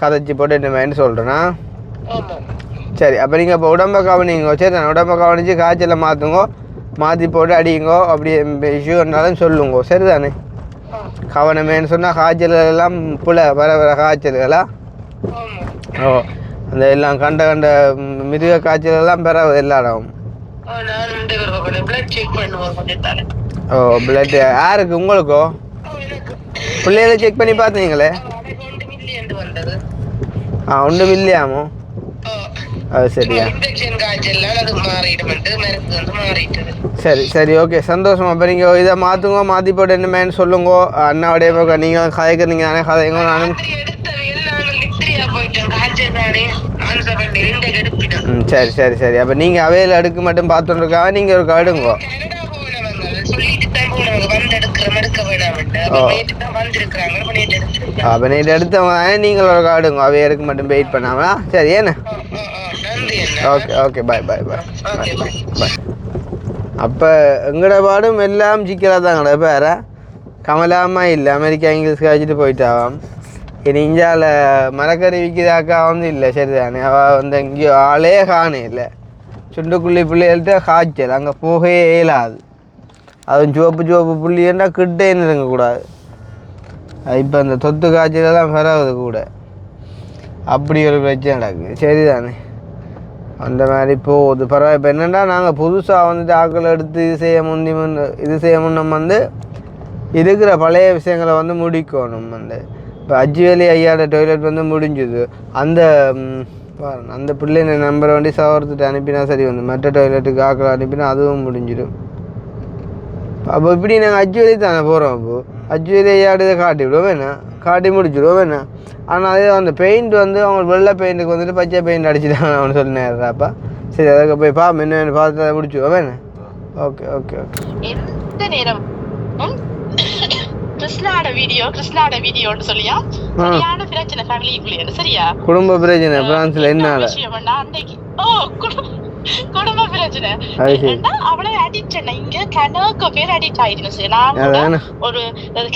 கதைச்சி போட்டு என்ன வேணும்னு சொல்கிறேன்னா சரி அப்போ நீங்கள் இப்போ உடம்பை கவனிங்கோ சரி நான் உடம்பை கவனித்து காய்ச்சலை மாற்றி போட்டு அடிங்கோ அப்படி இஷ்யூ இருந்தாலும் சொல்லுங்கோ சரி தானே கவனமேன்னு சொன்னால் காய்ச்சல் எல்லாம் வர காய்ச்சல்களா ஓ அந்த எல்லாம் கண்ட மிருக காய்ச்சல் எல்லாம் பெறாது எல்லா இடமும் ஓ பிளட் யாருக்கு உங்களுக்கோ பிள்ளைகளை செக் பண்ணி பார்த்தீங்களே ஒன்றும் இல்லையாமோ அது சரியா சரி ஓகே சந்தோஷமா அப்போ நீங்கள் இதை மாற்றி போட்டு என்னமேன்னு சொல்லுங்க அண்ணாவுடைய நீங்கள் கதைக்கிறீங்க தானே கதைங்க நானும் சரி அப்போ நீங்கள் அவையில் அடுக்கு மட்டும் பார்த்துருக்காங்க நீங்கள் ஒரு கடுங்க அப்போ நேற்று எடுத்தவங்க நீங்கள் ஒரு காடுங்க அவைய எடுக்க மட்டும் வெயிட் பண்ணாமலா சரி ஏண்ணே ஓகே பாய் அப்போ எங்களோட பாடும் எல்லாம் சிக்கலாக தாங்கடா பேர கமலாமா இல்லை அமெரிக்கா இங்கிலீஷ் காய்ச்சிட்டு போயிட்டாவாம் இனி இந்தியாவில் மரக்கறி விற்கிறாக்கா வந்து இல்லை சரிதானே அவள் வந்து எங்கேயோ ஆளே காணே இல்லை சுண்டுக்குள்ளி பிள்ளைகள்கிட்ட காய்ச்சல் அங்கே போகவே இயலாது அதுவும் சிவப்பு புள்ளின்னா கிட்டே நிறுங்கக்கூடாது இப்போ அந்த தொத்து காய்ச்சலெல்லாம் பரவுது கூட அப்படி ஒரு பிரச்சனை நடக்குது சரிதானே அந்த மாதிரி போகுது பரவாயில்ல இப்போ என்னென்னா நாங்கள் புதுசாக வந்துட்டு ஆக்கள் எடுத்து இது செய்ய முன்னம் வந்து இருக்கிற பழைய விஷயங்களை வந்து முடிக்கணும் வந்து இப்போ அஜ்வேலி ஐயாவோட டாய்லெட் வந்து முடிஞ்சுது அந்த பிள்ளைங்க நம்பரை வண்டி சவரத்துட்டு அனுப்பினா சரி வந்து மற்ற டாய்லெட்டுக்கு ஆக்களை அனுப்பினா அதுவும் முடிஞ்சிடும் அப்போ இப்படி நாங்கள் அஜ்வேலி தானே போகிறோம் அப்போது அஜ்வேலி ஐயாடு இதை காட்டி விடுவோம் வேணா காட்டி முடிச்சுடுவோம் வேணா ஆனால் அதே அந்த பெயிண்ட் வந்து அவங்க வெள்ளை பெயிண்ட்டுக்கு வந்துட்டு பச்சை பெயிண்ட் அடிச்சுட்டாங்க அவனு சொன்னாப்பா. சரி அதுக்கு போய் என்னென்னு பார்த்து அதை முடிச்சு வேணே. Okay okay okay. எந்த நேரம் கிருஷ்ணாட வீடியோன்னு சொல்லியா சரியான பிரச்சனை ஃபேமிலிக்குள்ளே. சரியா குடும்ப பிரச்சனை பிரான்ஸ்ல என்னால அன்னைக்கு குடும்ப பிரச்சனை அவளை அடிக்ட் இங்க கணக்கு பேர் அடிக்ட் ஆயிடுச்சு. நான் ஒரு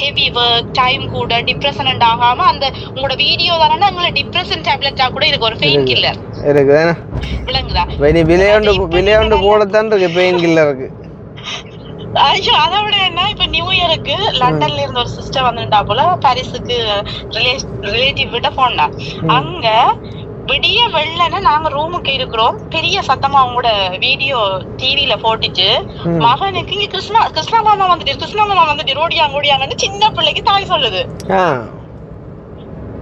ஹெவி ஒர்க் டைம் கூட டிப்ரெஷன் ஆகாம அந்த உங்களோட வீடியோ தானே எங்களை டிப்ரெஷன் டேப்லெட்டா கூட இருக்கு ஒரு பெயின் கில்லர் இருக்கு விளங்குதா. விளையாண்டு போடத்தான் இருக்கு பெயின் கில்லருக்கு. ஐயோ அதை விட என்ன இப்ப நியூ இயருக்கு லண்டன்ல இருந்த ஒரு சிஸ்டர் வந்துட்டா போல பாரிஸுக்கு ரிலேட்டிவ் விட போனா. அங்க விடிய வெள்ளன நாங்க ரூமுக்கு இருக்கிறோம் பெரிய சத்தமா அவங்களோட வீடியோ டிவில போட்டுச்சு மகனுக்கு இங்க கிருஷ்ணா மாமா வந்துட்டு ஓடியாங்கன்னு சின்ன பிள்ளைக்கு தாய் சொல்லுது.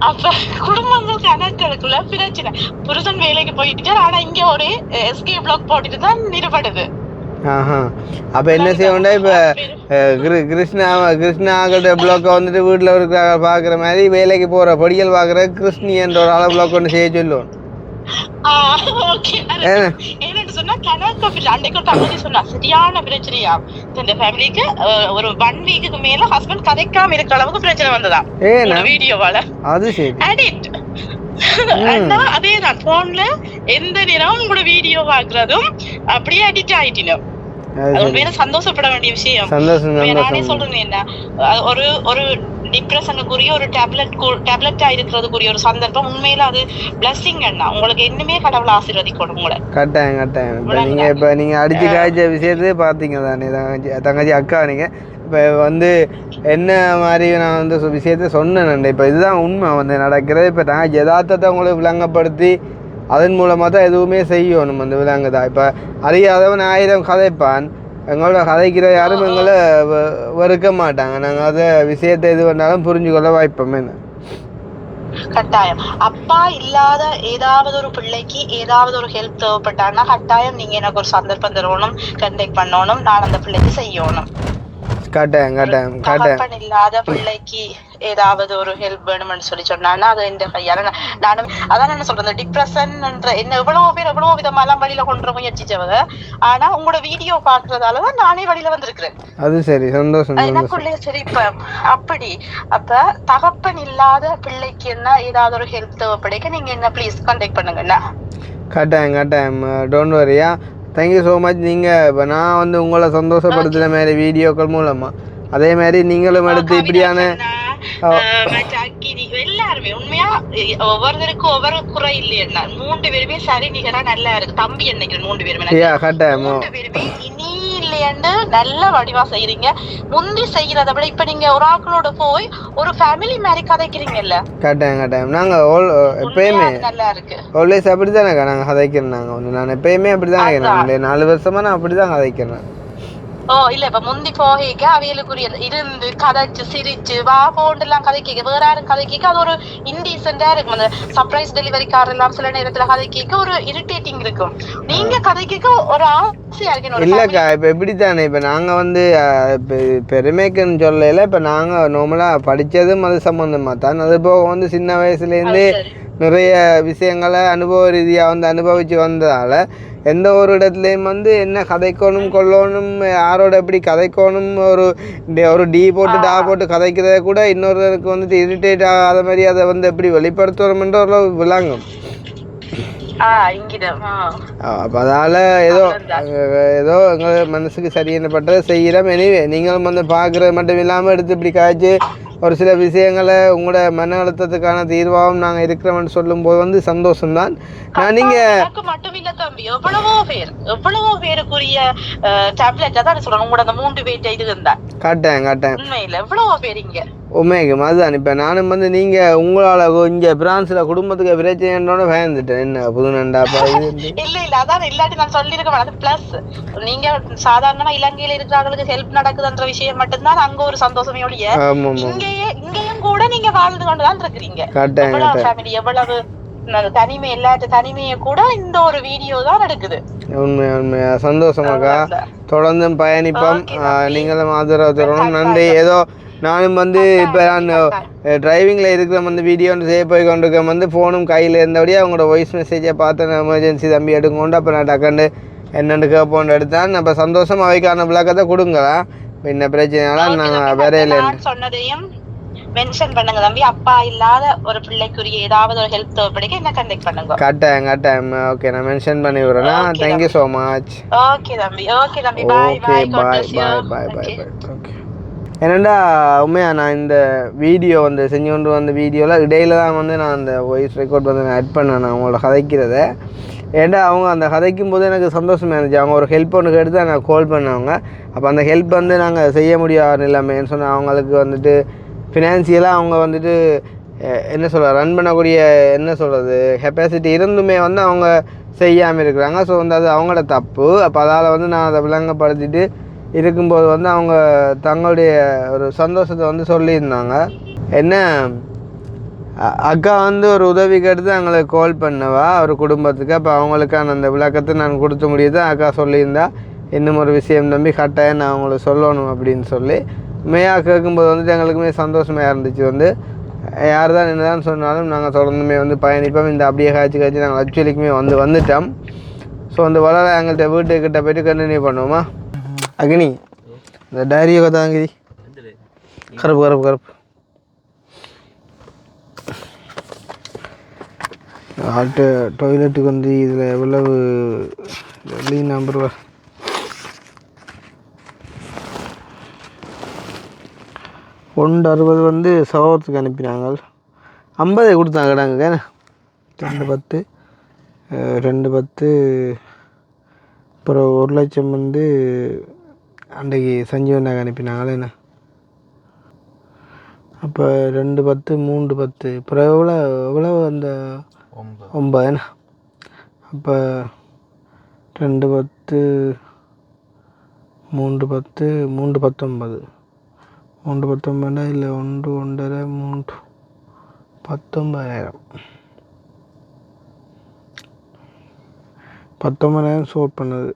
அப்ப குடும்பங்களுக்கு அனர்த்தலுக்குள்ள பிரச்சனை. புருஷன் வேலைக்கு போயிட்டு ஆனா இங்க ஒரு எஸ்கே பிளாக் போட்டுட்டு தான் நிறுவடுது. அப்ப என்ன செய்யணும்டா இப்ப கிருஷ்ணாக்களோட பிளாக்கை வந்துட்டு வீட்டுல இருக்கிற பாக்குற மாதிரி வேலைக்கு போற பொடிகள் பாக்குற கிருஷ்ணி என்ற ஒரு அளவு பிளாக் ஒன்று செய்ய சொல்லுவோம். சரியான பிரச்சனையா இந்த ஃபேமிலிக்கு ஒரு 1 வீக்குக்கு மேல ஹஸ்பண்ட் கதைக்காம இருக்க அளவுக்கு பிரச்சனை வந்ததாம் வீடியோவால. அது சரி அதேதான் போன்ல எந்த நேரம் உங்களோட வீடியோ பாக்குறதும் அப்படியே அடிக்ட் ஆயிட்டினோம். சந்தோஷப்பட வேண்டிய விஷயம். நானே சொல்றேன் என்ன ஒரு ஒரு டிப்ரெஷனுக்குரிய ஒரு டேப்லெட்டா இருக்கிறதுக்குரிய ஒரு சந்தர்ப்பம் உண்மையில அது பிளஸிங் அண்ணா. உங்களுக்கு என்னமே கடவுளை ஆசீர்வதிக்கணும் உங்களை. கட்டாயம் இப்ப நீங்க அடிச்சு காய்ச்ச விஷயத்தை பாத்தீங்க தானே தங்கச்சி அக்கா. நீங்க இப்ப வந்து என்ன மாதிரி நான் வந்து விஷயத்த சொன்னேன். இப்ப இதுதான் உண்மை வந்து நடக்கிறது. இப்ப நான் யதார்த்தத்தை உங்களுக்கு விளங்கப்படுத்தி அதன் மூலமாக தான் எதுவுமே செய்யணும் அந்த விலங்குதா. இப்போ அறியாதவன் 1000 கதைப்பான். எங்களோட கதைக்கிற யாரும் எங்களை வெறுக்க மாட்டாங்க. நாங்கள் அதை விஷயத்தை எது பண்ணாலும் புரிஞ்சுக்கொள்ள வாய்ப்போமே. கட்டாயம் அப்பா இல்லாத ஏதாவது ஒரு பிள்ளைக்கு ஏதாவது ஒரு ஹெல்ப் தேவைப்பட்டாங்கன்னா கட்டாயம் நீங்க எனக்கு ஒரு சந்தர்ப்பம் தரணும், கண்டெக்ட் பண்ணணும், நான் அந்த பிள்ளைக்கு செய்யணும். கட்டாயம் இல்லாத பிள்ளைக்கு ஏதாவது ஒரு ஹெல்ப் வேணும்னு சொல்லி சொன்னான்னா அது இந்த கையால நானும் அதான் என்ன சொல்றேன். டிப்ரெஷன் என்ன எவ்வளவு பேர் எவ்வளவு விதமாலாம் வழியில கொண்டு முயற்சிச்சவங்க. ஆனா உங்களோட வீடியோ பாக்குறதாலதான் நானே வழியில வந்திருக்கிறேன். அது சரி, சந்தோஷம். எனக்குள்ளே சரி இப்ப அப்படி அப்ப தகப்பன் இல்லாத பிள்ளைக்கு என்ன ஏதாவது ஒரு ஹெல்ப் தேவைப்படைக்க நீங்க என்ன ப்ளீஸ் கான்டாக்ட் பண்ணுங்க. கட்டாயம் டோன்ட் வரியா. Thank you so much. நீங்கள் இப்போ நான் வந்து உங்களை சந்தோஷப்படுத்துகிற மாதிரி வீடியோக்கள் மூலமாக அதே மாதிரி நீங்களும் எடுத்து இப்படியான எல்லாருமே உண்மையா ஒவ்வொருத்தருக்கும் ஒவ்வொரு குறை இல்லையா. 3 பேருமே சரி நிகரா நல்லா இருக்கு. தம்பி என்னைக்கு 3 பேருமே 3 பேருமே இனி இல்லையாண்டு நல்ல வடிவா செய்யறீங்க. முந்தி செய்யறத விட இப்ப நீங்க ஒரு ஆக்களோட போய் ஒரு ஃபேமிலி மாதிரி கதைக்கிறீங்கல்ல. கட்டாயம் நாங்க எப்பயுமே நல்லா இருக்கு. ஆல்வேஸ் அப்படித்தானே நாங்க கதைக்கிறோம். நாங்க வந்து நான் எப்பயுமே அப்படிதான் கேட்கிறேன். 4 வருஷமா நான் அப்படிதான் கதைக்கிறேன். இல்ல இப்ப முந்தி போக அவைகளுக்குரிய இருந்து கதைச்சு சிரிச்சு வா போண்டு எல்லாம் கதை கேட்க வேற யாரும் கதை கேட்க அது ஒரு இன்டீசென்டா இருக்கும். அந்த சர்ப்ரைஸ் டெலிவரி கார் எல்லாம் சில நேரத்துல கதை கேட்க ஒரு இரிட்டேட்டிங் இருக்கும். நீங்க கதை கேட்க ஒரு ஆசையா இருக்கு. இல்லக்கா இப்ப எப்படித்தானே இப்ப நாங்க வந்து பெருமைக்குன்னு சொல்லல. இப்ப நாங்க நார்மலா படிச்சதும் அது சம்பந்தமா தான். அது போக வந்து சின்ன வயசுல இருந்து நிறைய விஷயங்களை அனுபவ ரீதியாக வந்து அனுபவித்து வந்ததால் எந்த ஒரு இடத்துலையும் வந்து என்ன கதைக்கணும் கொள்ளணும் யாரோட எப்படி கதைக்கணும் ஒரு டீ போட்டு டா போட்டு கதைக்கிறத கூட இன்னொருத்தருக்கு வந்துட்டு இரிட்டேட் ஆகாத மாதிரி அதை வந்து எப்படி வெளிப்படுத்தணும்ன்ற ஒரு விளங்கும். அப்போ அதால் ஏதோ எங்கள் மனசுக்கு சரியப்பட்டதை செய்கிறோம். எனிவே நீங்களும் வந்து பார்க்குறது மட்டும் இல்லாமல் எடுத்து இப்படி காய்ச்சி ஒரு சில விஷயங்களை உங்களோட மன அழுத்தத்துக்கான தீர்வாகவும் நாங்கள் இருக்கிறோம்னு சொல்லும்போது வந்து சந்தோஷம்தான். நீங்க மட்டும் இல்ல தம்பி எவ்வளவோ பேருக்குரிய டேப்லெட் அதான் சொல்றேன். உங்களோட அந்த 3 பேர் இது இருந்தா காட்டேன் உண்மையில எவ்வளவோ பேர் இங்க உண்மைக்கும் அதுதான். இப்போ நானும் வந்து நீங்கள் உங்களால் இங்கே பிரான்ஸில் குடும்பத்துக்கு பிரச்சனைன்றோட பயந்துட்டேன். என்ன புது நண்டாப்பா இல்ல அதான் இல்லாட்டி நான் சொல்லியிருக்கேன். அது பிளஸ் நீங்க சாதாரணமா இலங்கையில இருக்கிறவங்களுக்கு ஹெல்ப் நடக்குதுன்ற விஷயம் மட்டும்தான் அங்க ஒரு சந்தோஷமே ஒழிய இங்கேயும் கூட நீங்க வாழ்ந்து கொண்டுதான் இருக்கிறீங்க. எவ்வளவு ஃபேமிலி எவ்வளவு தனிமை எல்லாத்த தனிமையை கூட இந்த ஒரு வீடியோ தான் நடக்குது. உண்மையா சந்தோஷமாக்கா. தொடர்ந்தும் பயணிப்போம். நீங்களும் ஆதரவு தரணும். நன்றி. ஏதோ நானும் வந்து இப்போ நான் டிரைவிங்கில் இருக்கிற வந்து வீடியோ ஒன்று செய்ய போய் கொண்டிருக்க வந்து ஃபோனும் கையில் இருந்தபடியே அவங்களோட வாய்ஸ் மெசேஜை பார்த்து எமர்ஜென்சி தம்பி எடுங்கொண்டு அப்போ நான் டக்குண்டு என்னென்னு கேட்போன்னு எடுத்தேன். அப்போ சந்தோஷம் அவைக்கான விளக்கத்தை கொடுங்களா என்ன பிரச்சனைனால நான் வேறையில சொன்னதையும் மென்ஷன் பண்ணுங்க தம்பி. அப்பா இல்லாத ஒரு பிள்ளைக்குரிய ஏதாவது ஒரு ஹெல்ப் தேவைப்படுங்க என்ன கண்டெக்ட் பண்ணுங்க. கட்டாயம் ஓகே நான் மென்ஷன் பண்ணி விடுறேன்னா தேங்க்யூ ஸோ மச். ஓகே தம்பி பாய் பாய் பாய். ஓகே என்னென்னா உண்மையாக நான் இந்த வீடியோ வந்து செஞ்சு கொண்டு வந்த வீடியோவில் இடையில தான் வந்து நான் அந்த வாய்ஸ் ரெக்கார்ட் வந்து நான் ஆட் பண்ணேன் அவங்களோட கதைக்கிறத. ஏன்டா அவங்க அந்த கதைக்கும் போது எனக்கு சந்தோஷமாக இருந்துச்சு. அவங்க ஒரு ஹெல்ப் ஒன்று கேட்டு தான் நான் கால் பண்ணவங்க. அப்போ அந்த ஹெல்ப் வந்து நாங்கள் செய்ய முடியாத நிலைமைன்னு சொன்னால் அவங்களுக்கு வந்துட்டு ஃபினான்சியலாக அவங்க வந்துட்டு என்ன சொல்கிற ரன் பண்ணக்கூடிய என்ன சொல்கிறது கெப்பாசிட்டி இருந்துமே வந்து அவங்க செய்யாமல் இருக்கிறாங்க. ஸோ வந்து அது அவங்களோட தப்பு. அப்போ அதால் வந்து நான் அதை விளங்கப்படுத்திட்டு இருக்கும்போது வந்து அவங்க தங்களுடைய ஒரு சந்தோஷத்தை வந்து சொல்லியிருந்தாங்க. என்ன அக்கா வந்து ஒரு உதவி கேட்டு எங்களுக்கு கால் பண்ணவா ஒரு குடும்பத்துக்கு. அப்போ அவங்களுக்கான அந்த விளக்கத்தை நான் கொடுத்த முடியுது. அக்கா சொல்லியிருந்தா இன்னும் ஒரு விஷயம் தம்பி கட்டாயம் நான் அவங்களுக்கு சொல்லணும் அப்படின்னு சொல்லி உண்மையாக கேட்கும்போது வந்துட்டு எங்களுக்குமே சந்தோஷமாக இருந்துச்சு. வந்து யார் தான் என்ன தான் சொன்னாலும் நாங்கள் தொடர்ந்துமே வந்து பயணிப்போம். இந்த அப்படியே காய்ச்சி நாங்கள் ஆக்சுவலிக்குமே வந்துட்டோம். ஸோ வந்து வளர எங்கள்கிட்ட வீட்டுக்கிட்ட போய்ட்டு கண்டினியூ பண்ணுவோமா. அக்னி இந்த டைரியை கதாங்கிரி கருப்பு ஆட்டு டாய்லெட்டுக்கு வந்து இதில் எவ்வளவு நம்பர் 160 வந்து சகோதரத்துக்கு அனுப்பினாங்க. 50 கொடுத்தாங்க கிடாங்க 210 அப்புறம் 1 லட்சம் வந்து அன்றைக்கு சஞ்சீவனாக அனுப்பினாங்களே என்ன. அப்போ 210 310 அப்புறம் எவ்வளோ அந்த 9 என்ன. அப்போ 210 310 319 319 இல்லை 1 1.5 3 19,000 சோட் பண்ணது.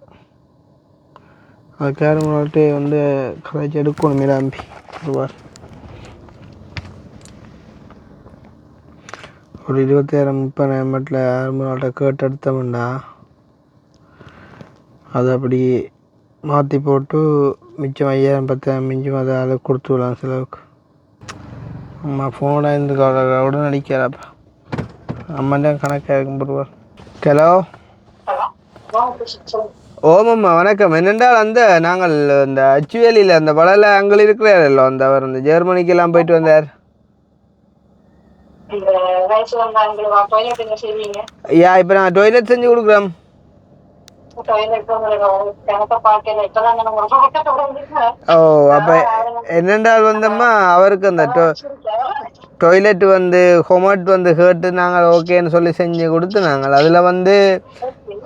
அதுக்கு யாரும் முன்னாடி வந்து கதைச்சி எடுக்கணும் மீராம்பி ரூபாய் ஒரு 20,000-30,000 மட்டும் யாரும் முன்னாட்ட கேட்டு எடுத்தோம்னா அதை அப்படி மாற்றி போட்டு மிச்சம் 5,000-10,000 மிஞ்சும் அதை அதை கொடுத்து விடலாம் செலவுக்கு. அம்மா ஃபோனாக இருந்து உடனே நடிக்கிறாப்பா அம்மாண்டே கணக்காக இருக்கும் போடுவார். ஹலோ ஓமம்மா வணக்கம். என்னென்றால் அந்த நாங்கள் இந்த அச்சுவேலியில் அந்த வளரில் அங்கே இருக்கிறாரല്ലോ அந்த அவர் அந்த ஜெர்மனிக்கெல்லாம் போயிட்டு வந்தார். ஐயா இப்போ நான் டாய்லெட் செஞ்சு கொடுக்குறோம். ஓ அப்போ என்னென்றால் வந்தம்மா அவருக்கு அந்த டாய்லெட் வந்து ஹொமட் வந்து கேட்டு நாங்கள் ஓகேன்னு சொல்லி செஞ்சு கொடுத்து நாங்கள் அதில் வந்து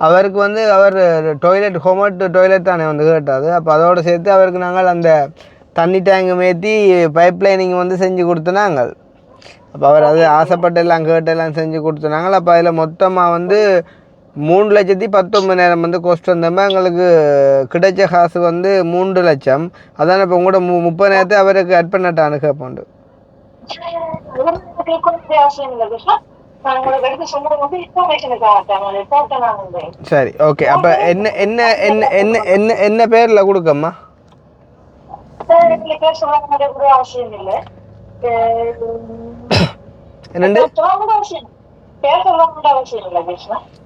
அவருக்கு வந்து அவர் டாய்லெட் ஹொமட் டாய்லெட் தானே வந்து கேட்டாது. அப்போ அதோடு சேர்த்து அவருக்கு நாங்கள் அந்த தண்ணி டேங்கு மேற்றி பைப் லைனிங் வந்து செஞ்சு கொடுத்து நாங்கள். அப்போ அவர் அது ஆசைப்பட்டு எல்லாம் கேட்டெல்லாம் செஞ்சு கொடுத்துனாங்க. அப்போ அதில் மொத்தமாக வந்து 3,19,000 வந்து கோஸ்ட் வந்தோம்னா எங்களுக்கு கிடைச்ச காசு வந்து 3 லட்சம். அதான் இப்போ உங்களோட 30,000 அவருக்கு அட் பண்ணட்டான்னு கேட்போண்டு. சரி ஓகே. அப்போ என்ன என்ன என்ன என்ன என்ன என்ன பேரில் கொடுக்கம்மா? என்னண்டு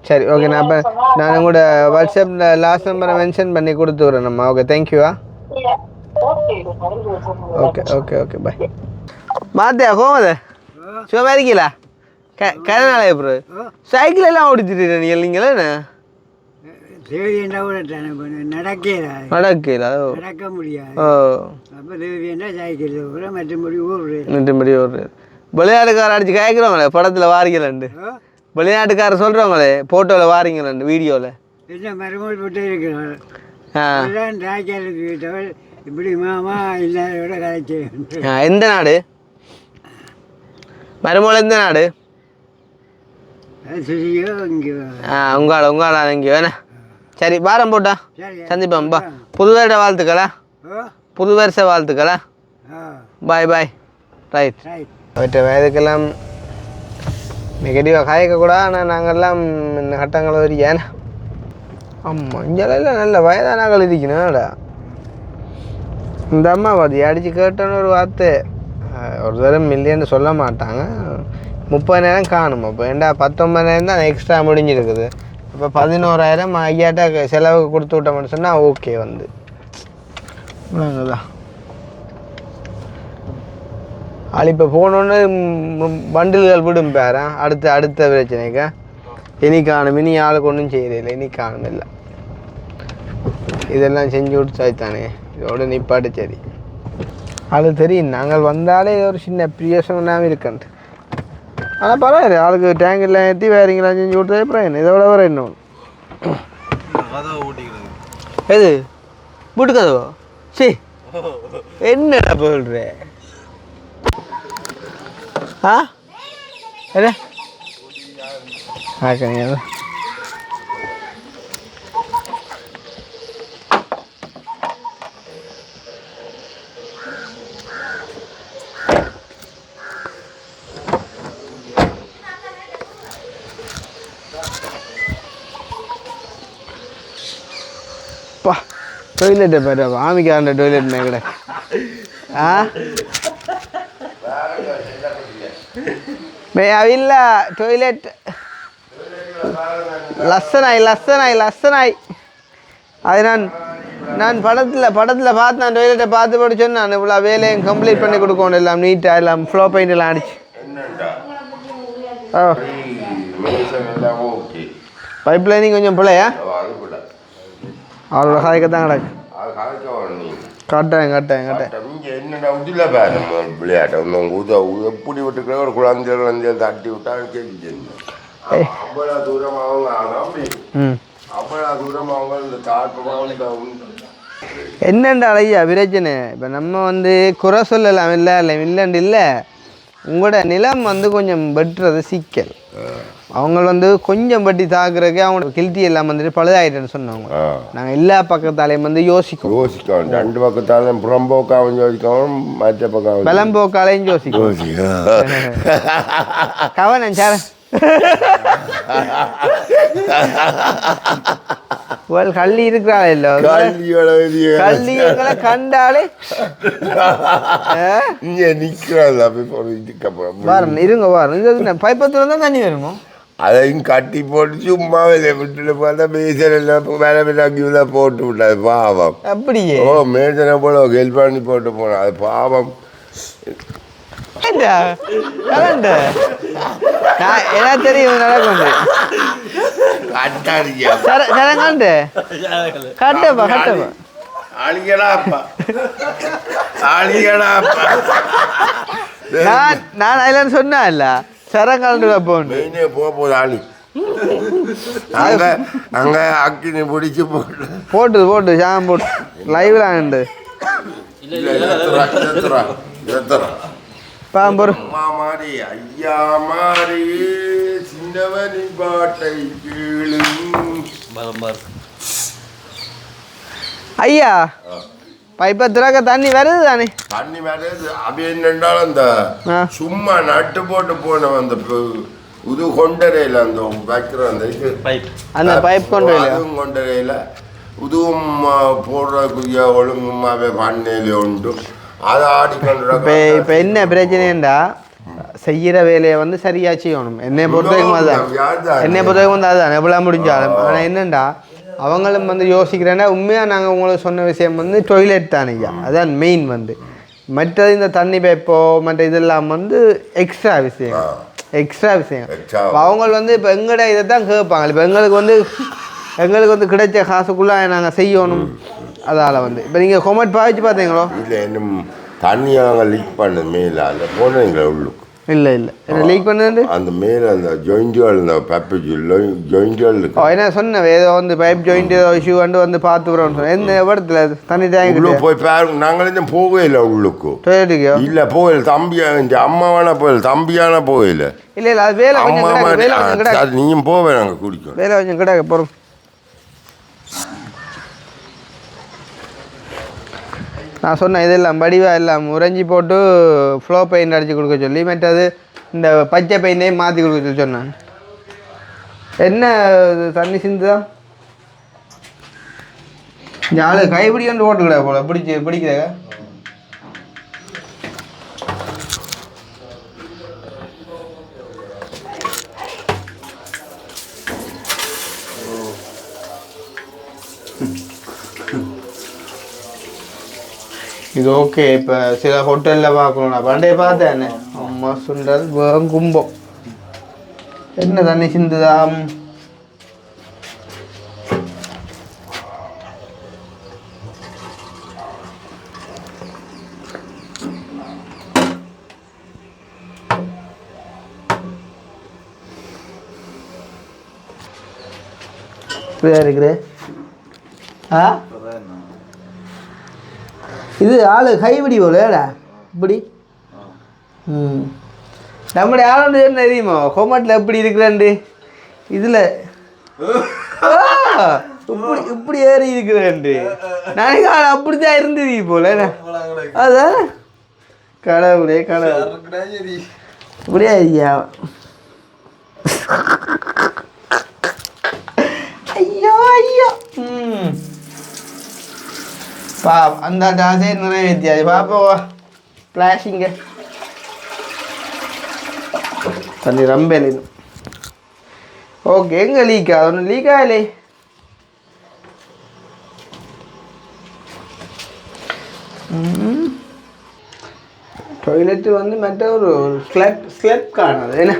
சரி ஓகே. நான் இப்போ நான் உங்களோட வாட்ஸ்அப்பில் லாஸ்ட் நம்பரை மென்ஷன் பண்ணி கொடுத்து விட்றேன்ம்மா. ஓகே தேங்க்யூவா. Okay okay okay bye. மாத்தியா கோமத சும்மா இருக்கீங்களா கரநாளே ப்ரோ சைக்கிள் எல்லாம் ஓடிச்சுட்டு நீங்களா என்ன நடக்கல நடக்க முடியாது. ஓ மற்றபடி ஓடுறது விளையாட்டுக்கார அடிச்சு கேட்குறவங்களே படத்தில் வாரீங்களேண்டு வெளிநாட்டுக்காரர் சொல்கிறவங்களே ஃபோட்டோவில் வாரீங்களேண்டு வீடியோவில் என்ன மரமோல் போட்டு இருக்கிறாங்க. இப்படி மாமா எல்லாரோட கதைச்சு. எந்த நாடு மருமோல் எந்த நாடு? சுசியோ இங்கே உங்காள இங்கே வேணா சரி வாரம் போட்டா சந்திப்போம் பா. புது வருட வாழ்த்துக்களா, புது வருஷ வாழ்த்துக்களா. பாய் பாய். ரைட். அவற்றை வயதுக்கெல்லாம் நெகட்டிவாக காய்க்கக்கூடாது. ஆனால் நாங்கள்லாம் இந்த கட்டங்களை ஒரு ஏன்னா ஆமாம் இங்கெல்லாம் நல்ல வயதானாக்கள் இருக்கணும்டா. இந்த அம்மா பாதி அடித்து கேட்டோன்னு ஒரு வார்த்தை ஒரு தடவை மில்லியன்னு சொல்ல மாட்டாங்க. 30,000 காணும். அப்போ ஏண்டா 19,000 தான் எக்ஸ்ட்ரா முடிஞ்சிருக்குது. இப்போ 11,000 ஐயாட்ட செலவுக்கு கொடுத்து விட்டோம்னு சொன்னால் ஓகே வந்து தான் ஆள் இப்போ போனோன்னு பண்டில்கள் விடும் பேரா அடுத்த பிரச்சனைக்கா இனி காணும். இனி ஆளுக்கு ஒன்றும் செய்யறதில்லை. இனி காணும் இல்லை. இதெல்லாம் செஞ்சு கொடுத்தாய்த்தானே இதோட நிப்பாட்டு. சரி அது தெரியும். நாங்கள் வந்தாலே ஒரு சின்ன பிரியோசனாக இருக்கண்டு. ஆனால் பரவாயில்ல ஆளுக்கு டேங்கெல்லாம் ஏற்றி வேறங்களாம் செஞ்சு கொடுத்தா அப்புறம் இதோட வர இன்னொன்று எது வீட்டு கதவோ சரி என்னடா போடுற ஆ என்ன ஆக்கணியா टॉयलेट पर आमी क्या टॉयलेट में कड़े हाँ मैं अविल्ला टॉयलेट लස්සනයි அது நான் படத்தில் பார்த்து நான் டொய்லெட்டை பார்த்து படிச்சேன். நான் இவ்வளோ வேலையும் கம்ப்ளீட் பண்ணி கொடுக்கணும். எல்லாம் நீட்டாக எல்லாம் ஃப்ளோ பெயிண்ட் எல்லாம் அடிச்சு பைப் லைனிங் கொஞ்சம் பிள்ளையா அவரோட காய்க்கத்தான் கிடக்கு. கட்டேன் என்னடா உதில பாரு விளையாட்டை எப்படி விட்டுக்கிற ஒரு குழந்தை தட்டி விட்டா கேட்டு அவ்வளோ தூரம் அவங்க அவ்வளோ தூரம் அவங்க இந்த தாழ்ப்பு என்னண்டா ஐயா பிரச்சனை. இப்போ நம்ம வந்து குறை சொல்லலாம் இல்லைன்னு இல்லை. உங்களோட நிலம் வந்து கொஞ்சம் வெட்டுறது சிக்கல். அவங்க வந்து கொஞ்சம் பட்டி தாக்குறதுக்கு அவங்க கில்ட்டி எல்லாம் வந்துட்டு பழுதாயிட்டேன்னு சொன்னவங்க. நாங்கள் எல்லா பக்கத்தாலையும் வந்து யோசிக்கணும். 2 பக்கத்தாலையும் புறம்போக்காவும் யோசிக்கணும், மற்ற பக்கம் பலம்போக்காலையும் யோசிக்கணும். கவனம் சார் கள்ளி இருக்கிறாள் இல்லை கள்ளிகளை கண்டாலே வாரம் இருங்க வாரம் பைப்பத்துல தான் தண்ணி வருமோ அதையும் கட்டி போட்டு சும்மா விட்டுட்டு பார்த்தா மேசனெல்லாம் மேலே மேலே போட்டு விட்டாது பாவம். அப்படியே ஓ மேசனை போல ஹெல்ப் பண்ணி போட்டு போனோம். அது பாவம். என்ன தெரியும் நடக்கும் கட்டப்பா நான் அதில் சொன்னா இல்ல சரங்காண்டு போகுது ஆளி அங்க அக்கினி பிடிச்சி போட்டு சாம் போட்டு லைவ்ல ஆண்டு பாம்பூர் மாறி ஐயா மாறி சின்னவனி பாட்டை கேளு ஐயா பைப்பை திறக்க தண்ணி வருது தானே தண்ணி வருது. அப்படி என்னென்றாலும் அந்த சும்மா நட்டு போட்டு போன அந்த இது கொண்டரையில் அந்த வைக்கிற அந்த இது அந்த பைப் அதுவும் கொண்டரையில் இதுவும் போடுறதுக்குரிய ஒழுங்குமாவே பண்ணையில உண்டு. அதை ஆடிக்கொண்டு இப்போ என்ன பிரச்சனைண்டா செய்கிற வேலையை வந்து சரியா செய்யணும். என்னை பொறுத்தவரைக்கும் அதுதான் வந்து அதுதான் எவ்வளோ முடிஞ்சாலும். ஆனால் என்னண்டா அவங்களும் வந்து யோசிக்கிறேன்னா உண்மையாக நாங்கள் உங்களுக்கு சொன்ன விஷயம் வந்து டொய்லெட் தானையா அதான் மெயின் வந்து. மற்றது இந்த தண்ணி பைப்போ மற்ற இதெல்லாம் வந்து எக்ஸ்ட்ரா விஷயம். அவங்க வந்து இப்போ எங்கட இதை தான் கேட்பாங்க. இப்போ எங்களுக்கு வந்து கிடைச்ச காசுக்குள்ளே நாங்கள் செய்யணும். அதால் வந்து இப்போ நீங்கள் கொமெண்ட் பாய்ச்சி பார்த்தீங்களோ இல்லை இன்னும் தண்ணியை நாங்கள் லீக் பண்ண மேலே அந்த போனீங்களா உள்ளுக்கு இல்லை என்ன லீக் பண்ணது அந்த மேலே அந்த ஜாயிண்ட்டுகள் இந்த பைப்பு ஜாயிண்ட்டுகள் இருக்கு. என்ன சொன்னேன் ஏதோ வந்து பைப் ஜாயிண்ட் ஏதோ இஷ்யூ வந்து பார்த்துக்கிறோன்னு சொன்னேன். எந்த இடத்துல தண்ணி டேங்க் உள்ளே போய் பாருங்க. நாங்கள் இன்னும் போகவே இல்லை உள்ளுக்கு. இல்லை போகல தம்பியா அம்மாவான போகல தம்பியான போகல. இல்லை அது வேலை கொஞ்சம் நீயும் போவே நாங்கள் குடிக்கும் வேலை கொஞ்சம் கிடக்க போகிறோம். நான் சொன்னேன் இதெல்லாம் வடிவாக எல்லாம் உறைஞ்சி போட்டு ஃப்ளோ பெயிண்ட் அடித்து கொடுக்க சொல்லி மற்றது இந்த பச்சை பெயிண்டையும் மாற்றி கொடுக்க சொல்லி சொன்னேன். என்ன தண்ணி சிந்துதான் இந்த ஆளு கைப்பிடி கொண்டு ஓட்டுக்கிட போல பிடிக்கிறத இது ஓகே. இப்போ சில ஹோட்டலில் பார்க்கணும், நான் பண்டைய பார்த்தேன் அம்மா சுண்டல் கும்பம் என்ன தண்ணி சிந்துதாம். இப்படியா இருக்குது. இது ஆளு கைப்பிடி போலடா இப்படி. நம்முடைய ஆளு என்ன தெரியுமா ஹோமட்டில் எப்படி இருக்கிறாண்டு இதில் இப்படி இப்படி ஏறி இருக்கிறாண்டு. நாளைக்கு ஆள் அப்படித்தான் இருந்தது போல. அதான் கடவுளே கடவுள் இப்படியா ஐயா. ஐயோ ஐயோ. அந்த ஆசையை நிறைவேற்றியாது பாப்பா. ஃப்ளாஷிங்க தண்ணி ரொம்ப ஓகே. எங்கே லீக்கா? ஒன்றும் லீக்கா இல்லை. டாய்லெட்டு வந்து மற்ற ஒரு ஸ்லெப் காணாது. ஏன்னா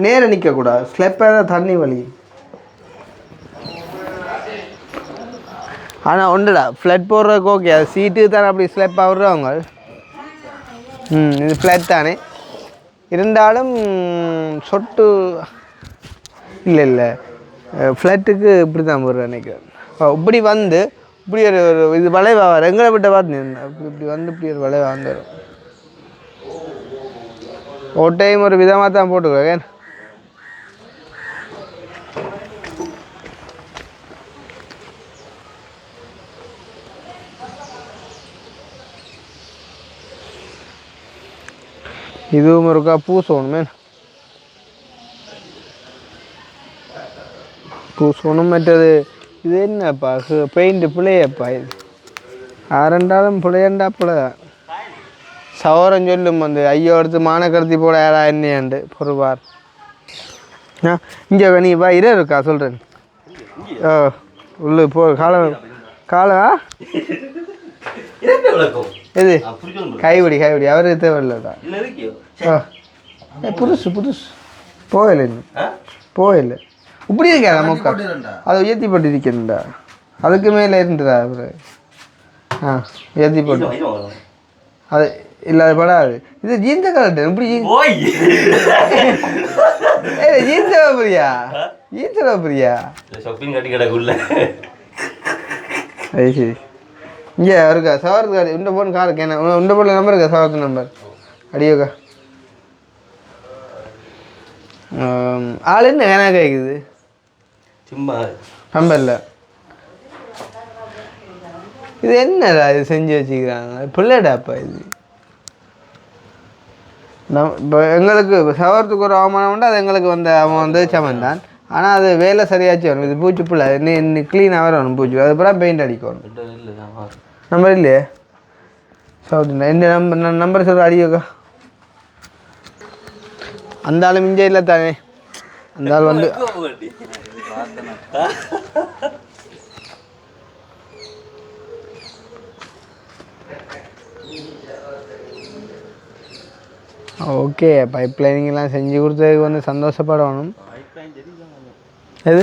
நேராக நிற்கக்கூடாது. ஸ்லெப்பாக தான் தண்ணி வலி. ஆனால் ஒன்றுடா ஃப்ளட் போடுறதுக்கு ஓகே. அது சீட்டு தானே அப்படி ஸ்லெப் ஆகுறவங்க. இது ஃப்ளட் தானே இருந்தாலும் சொட்டு இல்லை ஃப்ளட்டுக்கு இப்படி தான் போடுறேன் நினைக்கிறேன். இப்படி வந்து இப்படி ஒரு இது வளைவாக எங்களை விட்ட பார்த்து இப்படி வந்து இப்படி ஒரு வளைவாக வந்துடும். ஒரு டைம் ஒரு விதமாக தான் போட்டுக்குவேன். இதுவும் இருக்கா பூசணுமே. பூசணும். மற்றது இது என்னப்பா பெயிண்ட் பிள்ளையப்பா. இது ஆரண்டாலும் பிள்ளையண்டா பிள்ளைதான். சவரம் சொல்லும் வந்து ஐயோ எடுத்து மானக்கடத்தி போட யாரா என்னையாண்டு பொறுப்பார். இங்கே நீப்பா இரு இருக்கா சொல்கிறேன். உள்ளு போ காலம் எது கைவிடி அவருக்கு தேவையில்லதான். புதுசு போயில்லை இப்படி இருக்கா நமக்கு. அதை உயர்த்தி போட்டு இருக்கேன்டா. அதுக்கு மேலே இருந்துடா அவரு. உயர்த்தி போட்டு அது இல்லை அது படாது. இது ஜீன்ஸை கலட்டு இப்படி ஜீன்ஸ் பிரியா அது சரி. இங்கே இருக்கா சவரத்து கார்டு இந்த போன் காருக்கு என்ன இந்த போனில் நம்பர் இருக்கா? சவரத்து நம்பர் அடியோக்கா. ஆள் என்ன வேணா கேட்குது சும்மா நம்பரில். இது என்னடா இது செஞ்சு வச்சுக்கிறாங்க பிள்ளைடாப்பா. இது இப்போ எங்களுக்கு சவரத்துக்கு ஒரு அவமானம் உண்டு. அது எங்களுக்கு வந்த அவன் வந்து சமன் தான். ஆனால் அது வேலை சரியாச்சு வரும். இது பூச்சி பிள்ளை இன்னும் க்ளீனாக வரணும். பூச்சி அதுக்கப்புறம் பெயிண்ட் அடிக்கணும். நம்பர் இல்லையே சவுத்துண்ணா. என்ன நம்பர் சொல்கிற அடியோக்கா. அந்த ஆள் மிஞ்சே இல்லை தானே. அந்த ஆள் வந்து ஓகே. பைப் லைனிங்லாம் செஞ்சு கொடுத்ததுக்கு வந்து சந்தோஷப்படணும். எது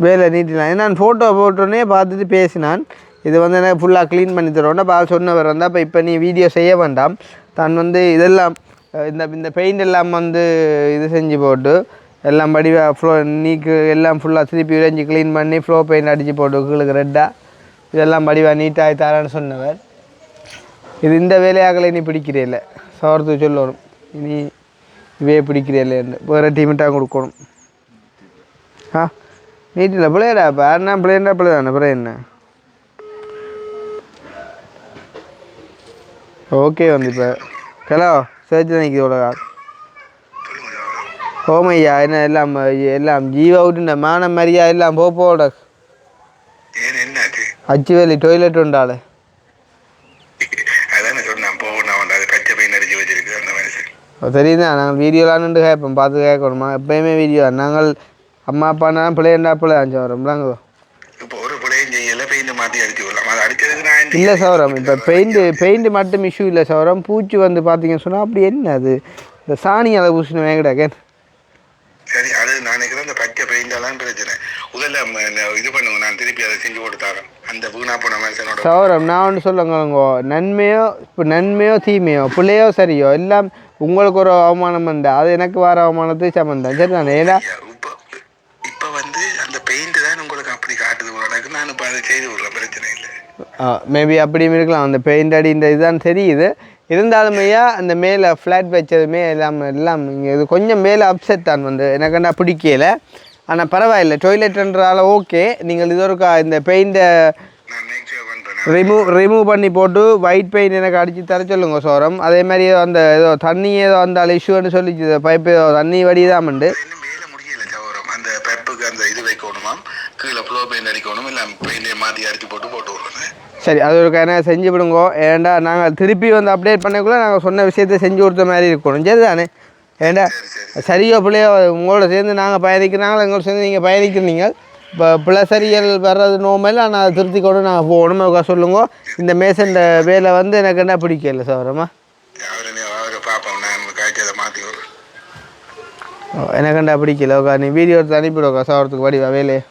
வேலை நீட்டிலாம். நான் ஃபோட்டோ போட்டோன்னே பார்த்துட்டு பேசினான். இது வந்து எனக்கு ஃபுல்லாக க்ளீன் பண்ணி தரோன்னா பால் சொன்னவர் வந்தால் அப்போ இப்போ நீ வீடியோ செய்ய வேண்டாம். தான் வந்து இதெல்லாம் இந்த பெயிண்ட் எல்லாம் வந்து இது செஞ்சு போட்டு எல்லாம் படிவாக ஃப்ளோ நீக்கு எல்லாம் ஃபுல்லாக திருப்பி உறைஞ்சி க்ளீன் பண்ணி ஃப்ளோ பெயிண்ட் அடித்து போட்டு கீழுக்கு ரெட்டாக இதெல்லாம் படிவாக நீட்டாக தரேன்னு சொன்னவர். இது இந்த வேலையாகலை நீ பிடிக்கிறேல்ல சவரத்துக்கு சொல்லணும். இனி இவே பிடிக்கிறேல்ல வேறு டீமெண்ட்டாக கொடுக்கணும். நீட்டில் பிள்ளையடா இப்போ யாருன்னா பிள்ளைண்டா பிள்ளை தானே பிள்ளை என்ன ஓகே வந்து இப்போ ஹலோ சேர்த்து நிற்கிது உலகா ஓமையா என்ன எல்லாம் எல்லாம் ஜீவா விட்டுண்ட மான மரியா எல்லாம் போட அச்சு வேலி டொய்லெட் உண்டாள் தெரியுதான் நாங்கள் வீடியோலான்னு கேட்போம் பார்த்து கேட்கணுமா எப்பயுமே வீடியோ நாங்கள் அம்மா அப்பானா பிள்ளைண்டா பிள்ளை அஞ்சு வரோம்லாங்க இல்லை சௌரம் இப்போ பெயிண்ட் மட்டும் இஷ்யூ இல்லை சௌரம் பூச்சி வந்து பார்த்தீங்கன்னு சொன்னால் அப்படி என்ன அது இந்த சாணி அதை பூசின வேங்கடாக்கே சரி அது நாளைக்கு அந்த பச்சை பெயிண்டாலாம் பிரச்சனை முதல்ல இது பண்ணுங்க நான் திருப்பி அதை செஞ்சு கொடுத்தாரேன் அந்த வீணா போன மனுஷனோட சௌரம் நான் ஒன்று சொல்லுங்க நன்மையோ தீமையோ பிள்ளையோ சரியோ எல்லாம் உங்களுக்கு ஒரு அவமானம் வந்தா அது எனக்கு வர அவமானத்துக்கு சம்மந்தம் சரி தானே ஏன்னா இப்போ வந்து அந்த பெயிண்ட் தான் உங்களுக்கு அப்படி காட்டுது உனக்கு நான் இப்போ அதை செய்து விடலாம் பிரச்சனை இல்லை மேபி அப்படியும் இருக்கலாம் அந்த பெயிண்ட் அடி இந்த இதுதான் தெரியுது இருந்தாலுமையா அந்த மேலே ஃப்ளாட் வச்சதுமே எல்லாம் இங்கே இது கொஞ்சம் மேலே அப்செட் தான் வந்து எனக்கு நான் பிடிக்கல ஆனால் பரவாயில்லை டொய்லெட்ன்றால ஓகே நீங்கள் இது ஒரு இந்த பெயிண்ட்டை ரிமூவ் பண்ணி போட்டு ஒயிட் பெயிண்ட் எனக்கு அடித்து தர சொல்லுங்க சோரம் அதே மாதிரி அந்த ஏதோ தண்ணி ஏதோ அந்த இஷ்யூன்னு சொல்லிச்சு பைப்பு ஏதோ தண்ணி வடிதாமண்டு அந்த பைப்புக்கு அந்த இது வைக்கணுமா கீழே ஃப்ளோ பெயிண்ட் அடிக்கணும் இல்லை பெயிண்டை மாற்றி அடித்து போட்டு விடுறேன் சரி அது ஒரு என்ன செஞ்சு விடுங்கோ ஏன்டா நாங்கள் திருப்பி வந்து அப்டேட் பண்ணக்குள்ளே நாங்கள் சொன்ன விஷயத்தை செஞ்சு கொடுத்த மாதிரி இருக்கணும் சரி தானே ஏன்டா சரியோ பிள்ளையோ உங்களோட சேர்ந்து நாங்கள் பயணிக்கிறாங்களோ எங்களோட சேர்ந்து நீங்கள் பயணிக்கிறீங்க இப்போ பிள்ளை சரியல் வர்றது நோமல் ஆனால் அதை திருத்தி கொண்டு நாங்கள் போகணும் அதுக்காக சொல்லுங்க இந்த மேசன் வேலை வந்து எனக்கு என்ன பிடிக்கல சௌரமா எனக்கு என்ன பிடிக்கல ஓக்கா நீ வீடியோ எடுத்து அனுப்பிவிடுக்கா சௌரத்துக்கு வடிவா வேலையே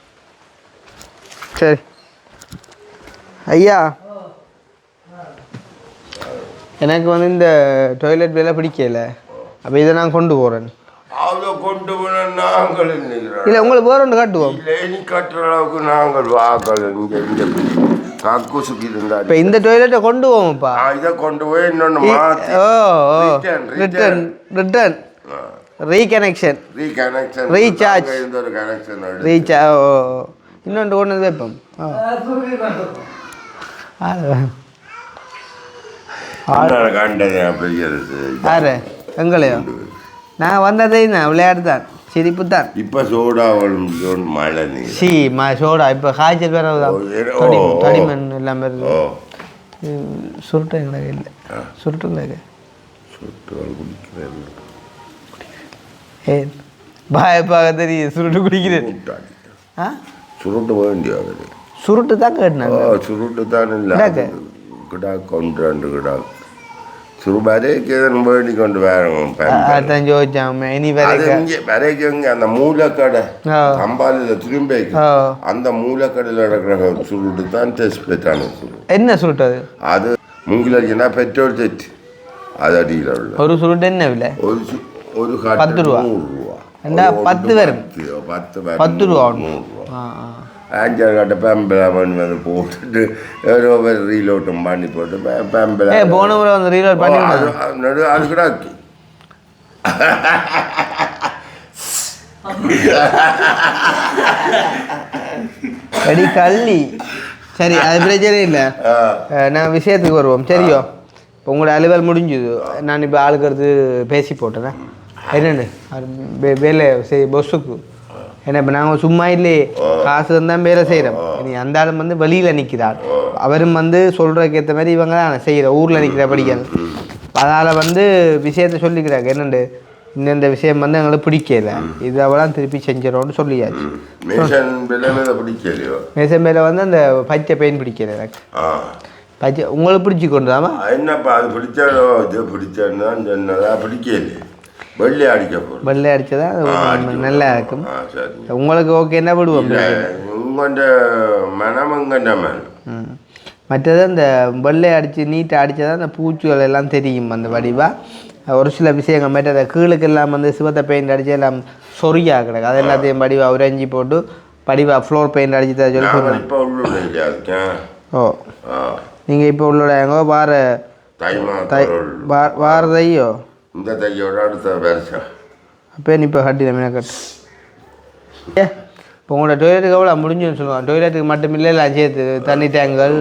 சரி ஐயா எனக்கு வந்து இந்த டாய்லெட் வேலை பிடிக்கல அப்போ இதை நான் கொண்டு போகிறேன் அதை கொண்டு போன நாங்கள் இல்லை உங்களுக்கு வேற ஒன்று காட்டுவோம் நீ கட்டுற அளவுக்கு நாங்கள் வாக்கள் இங்கே கக்கூசுக்கு இருந்தால் இப்போ இந்த டாய்லெட்டை கொண்டு போவோம்ப்பா இதை கொண்டு போய் இன்னொன்று மாற்றி ரிட்டர்ன் ரீகனெக்ஷன் ரீசார்ஜ் ஒரு கனெக்ஷன் ரீசார்ஜ் இன்னொன்று கொண்டு வைப்போம் யாரு எங்களையோ நான் வந்ததே நான் விளையாட்டு தான் சிரிப்பு தான் இப்போ சோடா மழை சி சோடா இப்போ காய்ச்சல் வேற தடிமண் எல்லாம் வருது சுருட்டு எங்களுக்கு இல்லை சுருட்டுங்களுக்கு ஏன் பாயப்பாக தெரியுது சுருட்டு குடிக்கிறேன் ஆ சுருட்டு வேண்டியது சுருட்டு தான் கேட்டேன் சுருட்டு தான் இல்லை கிடாக்கு ஒன்று ரெண்டு கிடாக்கு சுருபரைக்கு வேண்டி கொண்டு அதான் ஜோதிச்சான் இனி வரைக்கும் அந்த மூலக்கடை கம்பாலில் திரும்பி அந்த மூலக்கடையில் நடக்கிற சுருட்டு தான் டெஸ்ட் என்ன சுருட்டு அது அது மூங்கிலடினா பெட்ரோல் செட் அது அடியில் உள்ள ஒரு சுருட்டு என்ன விலை ஒரு 10 ரூபா 10 வரும் 10 ரூபா 100 அஞ்சாறு கட்ட பேம்பலா பண்ணி வந்து போட்டுட்டு ஏதோ ரீலோட்டும் பண்ணி போட்டு பேம்பலா போன முறை வந்து ரீலோட் பண்ணி அது கூட அடி கள்ளி சரி அது பிரச்சனை இல்லை நான் விஷயத்துக்கு வருவோம் சரியோ இப்போ உங்களோட அலுவல் முடிஞ்சுது நான் இப்போ ஆளுக்கிறது பேசி போட்டேன் என்னென்னு வேலை பஸ்ஸுக்கு ஏன்னா இப்போ நாங்கள் சும்மா இல்லையே காசு தான் வேலை செய்கிறோம் நீ அந்த ஆளும் வந்து வெளியில் நிற்கிறார் அவரும் வந்து சொல்கிறதுக்கு ஏற்ற மாதிரி இவங்க தான் செய்கிற ஊரில் நிற்கிற படிக்கிறது அதனால் வந்து விஷயத்த சொல்லிக்கிறாங்க என்னண்டு இந்த விஷயம் வந்து எங்களுக்கு பிடிக்கல இதெல்லாம் திருப்பி செஞ்சிடறோம்னு சொல்லியாச்சு மேசன் மேலே வந்து அந்த பச்சை பெயின் பிடிக்கல எனக்கு பச்சை உங்களுக்கு பிடிச்சி கொண்டு தாமா என்னப்பா அது பிடிச்சாலோ இது பிடிச்சான்னு தான் சொன்னதா பிடிக்கல வெள்ளை அடிக்க போகிறோம் வெள்ளை அடித்ததா நல்லா இருக்கும் உங்களுக்கு ஓகே என்ன விடுவோம் உங்கள்கிட்ட மனம் எங்கண்ட மனம் மற்றது அந்த வெள்ளை அடித்து நீட்டாக அடித்தா அந்த பூச்சிகள் எல்லாம் தெரியும் அந்த வடிவாக ஒரு சில விஷயங்கள் மற்ற அந்த கீழுக்கு எல்லாம் வந்து சிவத்தை பெயிண்ட் அடித்து எல்லாம் சொரியாக கிடக்கு அது எல்லாத்தையும் படிவாக உறைஞ்சி போட்டு படிவாக ஃப்ளோர் பெயிண்ட் அடித்து தான் சொல்லி சொல்லுவேன் ஓ நீங்கள் இப்போ உள்ளோட எங்கோ வார தையோ இந்த தையோட அடுத்த வருஷம் அப்போ நீ இப்போ கட்டி நம்ம கட்டு இப்போ உங்களோட டொய்லெட்டுக்கு எவ்வளோ முடிஞ்சுன்னு சொல்லுவாங்க டொய்லெட்டுக்கு மட்டும் இல்லை சேர்த்து தண்ணி டேங்குகள்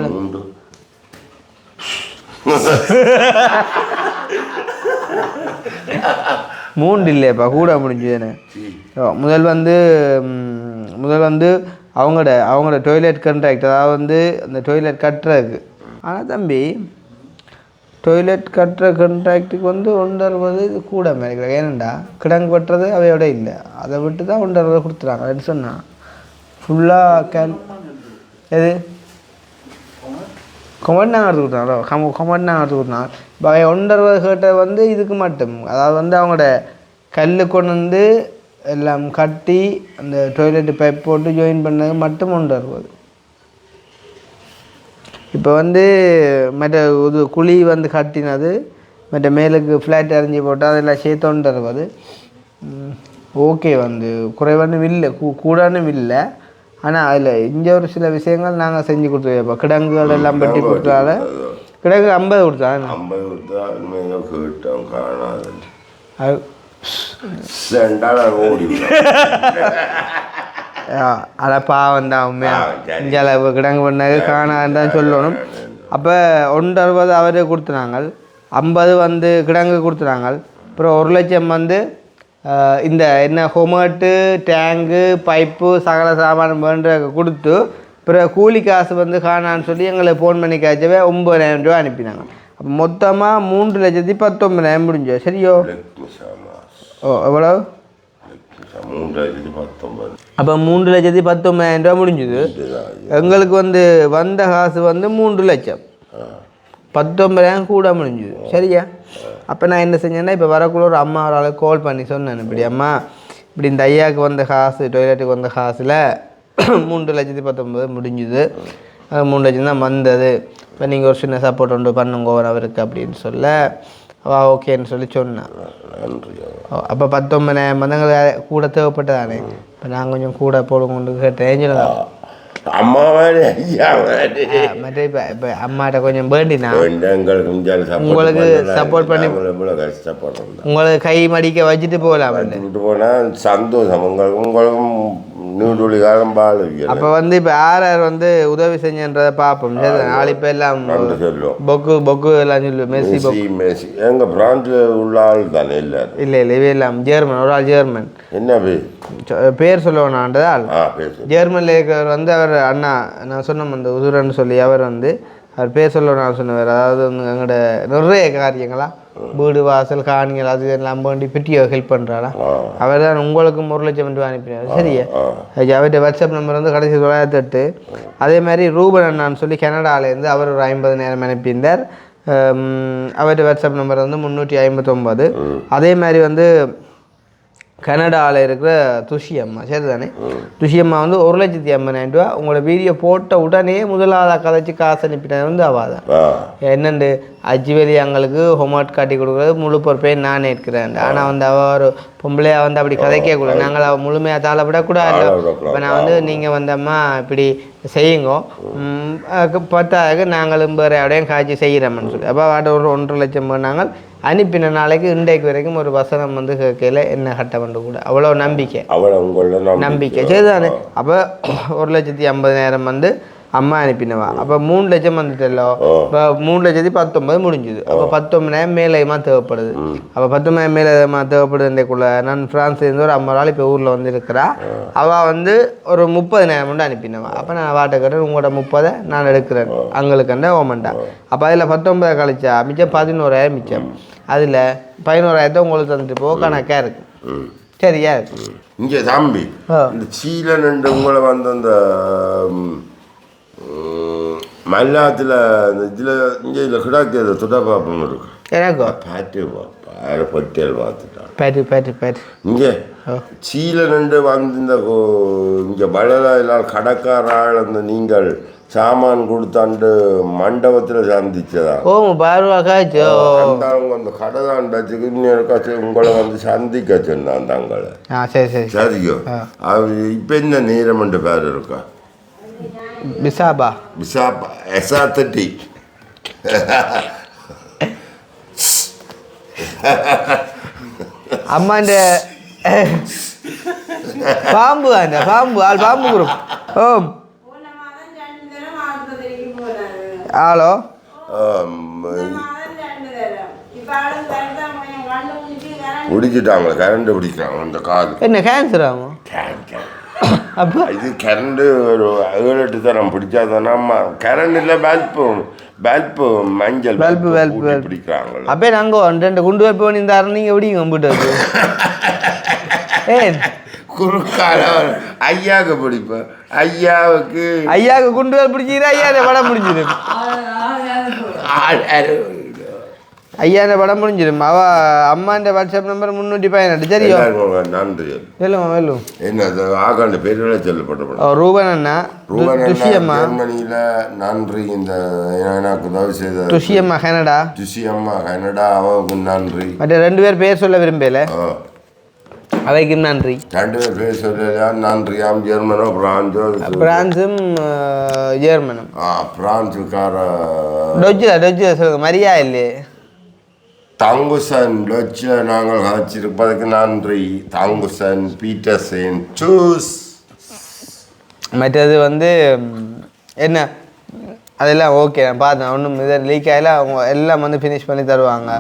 மூன்று இல்லையாப்பா கூட முடிஞ்சதுன்னு. முதல் வந்து அவங்களோட டொய்லெட் கான்ட்ராக்ட், அதாவது வந்து அந்த டொய்லெட் கட்டுறதுக்கு. ஆனால் தம்பி டொய்லெட் கட்டுற கான்ட்ராக்டுக்கு வந்து 160 இது கூட மேலே. ஏனண்டா கிடங்கு வெட்டுறது அவையோட இல்லை, அதை விட்டு தான் 160 கொடுத்துறாங்க. அப்படின்னு சொன்னால் ஃபுல்லாக எது கொமெண்ட் நாங்கள் எடுத்து கொடுத்தாங்களோ, கொமெண்ட் நாங்கள் எடுத்து கொடுத்தாங்க. இப்போ 160 கேட்ட வந்து இதுக்கு மட்டும், அதாவது வந்து அவங்களோட கல் கொண்டு வந்து எல்லாம் கட்டி அந்த டொய்லெட்டு பைப் போட்டு ஜாயின் பண்ணது மட்டும் 160. இப்போ வந்து மற்ற இது குழி வந்து கட்டினது, மற்ற மேலுக்கு ஃப்ளாட் அரைஞ்சி போட்டு அதெல்லாம் சேர்த்து 160. ஓகே, வந்து குறைவானும் இல்லை கூடானும் இல்லை. ஆனால் அதில் இங்கே ஒரு சில விஷயங்கள் நாங்கள் செஞ்சு கொடுத்துருவோம். இப்போ கிடங்குகள் எல்லாம் பட்டி கொடுத்தால கிடங்கு 50 கொடுத்தாங்க. 50 கொடுத்தா கேட்டோம் காணாது. அதை பாவம் தான் உண்மையாக இங்கே கிடங்கு பண்ணாங்க காணாதுன்னு தான் சொல்லணும். அப்போ 160 அவரே கொடுத்துனாங்க, 50 வந்து கிடங்கு கொடுத்துனாங்க. அப்புறம் 1 லட்சம் வந்து இந்த என்ன ஹொமேட்டு டேங்கு பைப்பு சகல சாமான் வேண்ட கொடுத்து, அப்புறம் கூலி காசு வந்து காணான்னு சொல்லி எங்களை ஃபோன் பண்ணி காய்ச்சவே 9,000 ரூபா அனுப்பினாங்க. அப்போ மொத்தமாக 3,19,000 முடிஞ்சோம். சரியோ? ஓ எவ்வளோ? 3,19,000. அப்போ 3,19,000 ரூபா முடிஞ்சுது. எங்களுக்கு வந்து வந்த காசு வந்து 3 லட்சம் 19,000 கூட முடிஞ்சுது. சரியா? அப்போ நான் என்ன செஞ்சேன்னா, இப்போ வரக்குள்ள ஒரு அம்மா ஒரு ஆளுக்கு கால் பண்ணி சொன்னேன், இப்படி அம்மா இப்படி இந்த ஐயாவுக்கு வந்த காசு டொய்லெட்டுக்கு வந்த காசில் 3,19,000 முடிஞ்சுது, 3 லட்சம் தான் வந்தது. இப்போ நீங்கள் ஒரு சின்ன சப்போர்ட் ஒன்று பண்ணுங்க அவருக்கு அப்படின்னு சொல்ல அவள் ஓகேன்னு சொல்லி சொன்னேன். அப்போ 19,000 வந்து எங்களுக்கு கூட தேவைப்பட்டதானே. இப்போ நான் கொஞ்சம் கூட போடுங்க கேட்டேன் தான் அம்மா மாதிரி ஐயா மாதிரி மற்ற இப்போ அம்மாட்ட கொஞ்சம் வேண்டினா உங்களுக்கு சப்போர்ட் பண்ணி கஷ்டப்படுறோம். உங்களுக்கு கை மடிக்க வச்சுட்டு போகலாம், விட்டு போனால் சந்தோஷம் உங்களுக்கும் நீடுழி காலம் பால். அப்போ வந்து இப்போ யார் வந்து உதவி செஞ்சன்றதை பார்ப்போம். நாலு இப்போ எல்லாம் பொக்கு எல்லாம் சொல்லுவோம். மெஸ்ஸி எங்கள் பிரான்ச்சில் உள்ள ஆள் தானே இல்லை இல்லை இவே எல்லாம் ஜெர்மன், ஒரு ஆள் ஜெர்மன். என்ன பேர் சொல்லுவேன் ஆள் ஜெர்மனில் இருக்கிறவர் வந்து அவர் அண்ணா நான் சொன்னோம் அந்த உதுரன்னு சொல்லி அவர் வந்து அவர் பேர் சொல்லணும் சொன்னவர். அதாவது வந்து எங்களோட நிறைய காரியங்களா வீடு வாசல் காணிகள் அது எல்லாம் வேண்டி பெட்டியோ ஹெல்ப் பண்ணுறாளா. அவர் தான் உங்களுக்கும் 1 லட்சம் ரூபா அனுப்பினார். சரியா? அவர்கிட்ட வாட்ஸ்அப் நம்பர் வந்து கடைசி 908. அதே மாதிரி ரூபன் அண்ணான்னு சொல்லி கனடாவிலேருந்து அவர் ஒரு 50,000 அனுப்பியிருந்தார். அவர்கிட்ட வாட்ஸ்அப் நம்பர் வந்து 359. அதே மாதிரி வந்து கனடாவில் இருக்கிற துஷி அம்மா, சரி தானே? துஷி அம்மா வந்து 1,50,000 ரூபா உங்களோட வீடியோ போட்ட உடனே முதலாவது கதைச்சி காசு அனுப்பினது வந்து அவள் தான். என்னண்டு அஜ்வேலி எங்களுக்கு ஹோம்ஒர்க் காட்டி கொடுக்குறது முழு பொறுப்பையும் நான் இருக்கிறேன். ஆனால் வந்து அவள் ஒரு பொம்பளையாக வந்து அப்படி கதைக்கக்கூடாது, நாங்கள் அவள் முழுமையாக தாளப்படக்கூடாது. இப்போ நான் வந்து நீங்கள் வந்தம்மா இப்படி செய்யுங்க 10,000 நாங்களும் வேறு அப்படியே காய்ச்சி செய்கிறோம்னு சொல்லி அப்போ வாட்ட ஒரு 1.5 லட்சம் நாங்கள் அனுப்பின நாளைக்கு இன்றைக்கு வரைக்கும் ஒரு வசனம் வந்து கேட்கல என்ன கட்ட பண்ண கூட அவ்வளோ நம்பிக்கை சரி தானே. அப்போ 1,50,000 வந்து அம்மா அனுப்பினவா. அப்போ 3 லட்சம் வந்துட்டല്ലോ. இப்போ 3,19,000 முடிஞ்சுது. அப்போ 19,000 மேலேயுமா தேவைப்படுது. அப்போ 19,000 மேலேயுமா தேவைப்படுதுக்குள்ள நான் ஃப்ரான்ஸ்லேருந்து ஒரு 50 ஆள் இப்போ ஊரில் வந்து இருக்கிறா. அவள் வந்து ஒரு 30,000 மட்டும் அனுப்பினவா. அப்போ நான் வாட்டை கட்டுறேன் உங்களோட 30 நான் எடுக்கிறேன் அங்களுக்குண்ட ஓமண்டா. அப்போ அதில் 19 கழிச்சா மிச்சம் 11,000 மிச்சம். அதில் 11,000 உங்களுக்கு தந்துட்டு போக கணக்காக இருக்கு. சரியா? இங்கே தம்பி இந்த சீலன் உங்களை வந்து அந்த மல்லாத்தில் இதில் இங்கே இதில் கிடாக்கிறது துடப்பாப்பம் இருக்கு எனக்கு பாட்டு பொட்டியல் பார்த்துட்டான் பேட்டு பேட்டு பேட்டு இங்கே சீல நின்று வந்து இந்த இங்கே பலராயில் கடற்காரால் அந்த நீங்கள் சாமான் கொடுத்தாண்டு மண்டபத்தில் சந்திச்சதா? ஓ பார்வாக்காச்சோ அவங்க அந்த கடை தான் வச்சுக்கு இன்னொருக்காச்சு உங்களை வந்து சந்திக்க சொன்னான் தங்களை. சரி சரி சரியோ? இப்போ என்ன நீரமண்டு பேர் இருக்கா? பிசாபா எசாத்தட்டி அம்மாண்ட பாம்பு அந்த பாம்பு ஆள் பாம்பு குரூப். ஓ ஹலோ பிடிச்சிட்டாங்க கரண்ட் பிடிக்கிறாங்க அந்த காது என்ன கேன்சர் ஆகும் அப்போ இது கரண்ட் ஒரு 7-8 தரம் பிடிச்சாதானா கரண்ட் இல்லை பல்பு மஞ்சள் பல்பு பிடிக்கிறாங்க அப்போ நாங்கள் 2 குண்டு வைப்பு பண்ணியிருந்தாரு நீங்கள் எப்படி கம்ப்யூட்டர் ஏன் குறுக்கால ஐயாவுக்கு பிடிப்பேன் ஐயாவுக்கு குண்டு வைப்பு பிடிச்சிக்கிறா ஐயா படம் முடிஞ்சிடும் ஐயா படம் முடிஞ்சிடும் அவ அம்மாண்ட வாட்ஸ்அப் நம்பர் 318 சரியா நன்றி வெல்லும் என்ன ஆகாண்ட பேர்ல சொல்லப்பட்ட ரூபன் அண்ணா துஷியம்மா ஜெர்மனியில நன்றி இந்த எனக்கு உதவி செய்த துஷியம்மா கனடா அவனுக்கு நன்றி மற்ற 2 பேர் பேர் சொல்ல விரும்பல அவைக்கும் நன்றி 2 பேர் பேர் சொல்லலையா நன்றியாம் ஜெர்மனோ பிரான்ஸும் ஜெர்மனும் பிரான்ஸுக்கார டொஜ்ஜில் சொல்லுங்க மரியா இல்லையே தாங்குசன் லட்சில் நாங்கள் கதைச்சிருப்பதற்கு நன்றி தாங்குசன் பீட்டர்சன் சூஸ் மற்றது என்ன அதெல்லாம் ஓகே நான் பார்த்தேன் ஒன்றும் இதை லீக் ஆகல அவங்க எல்லாம் ஃபினிஷ் பண்ணி தருவாங்க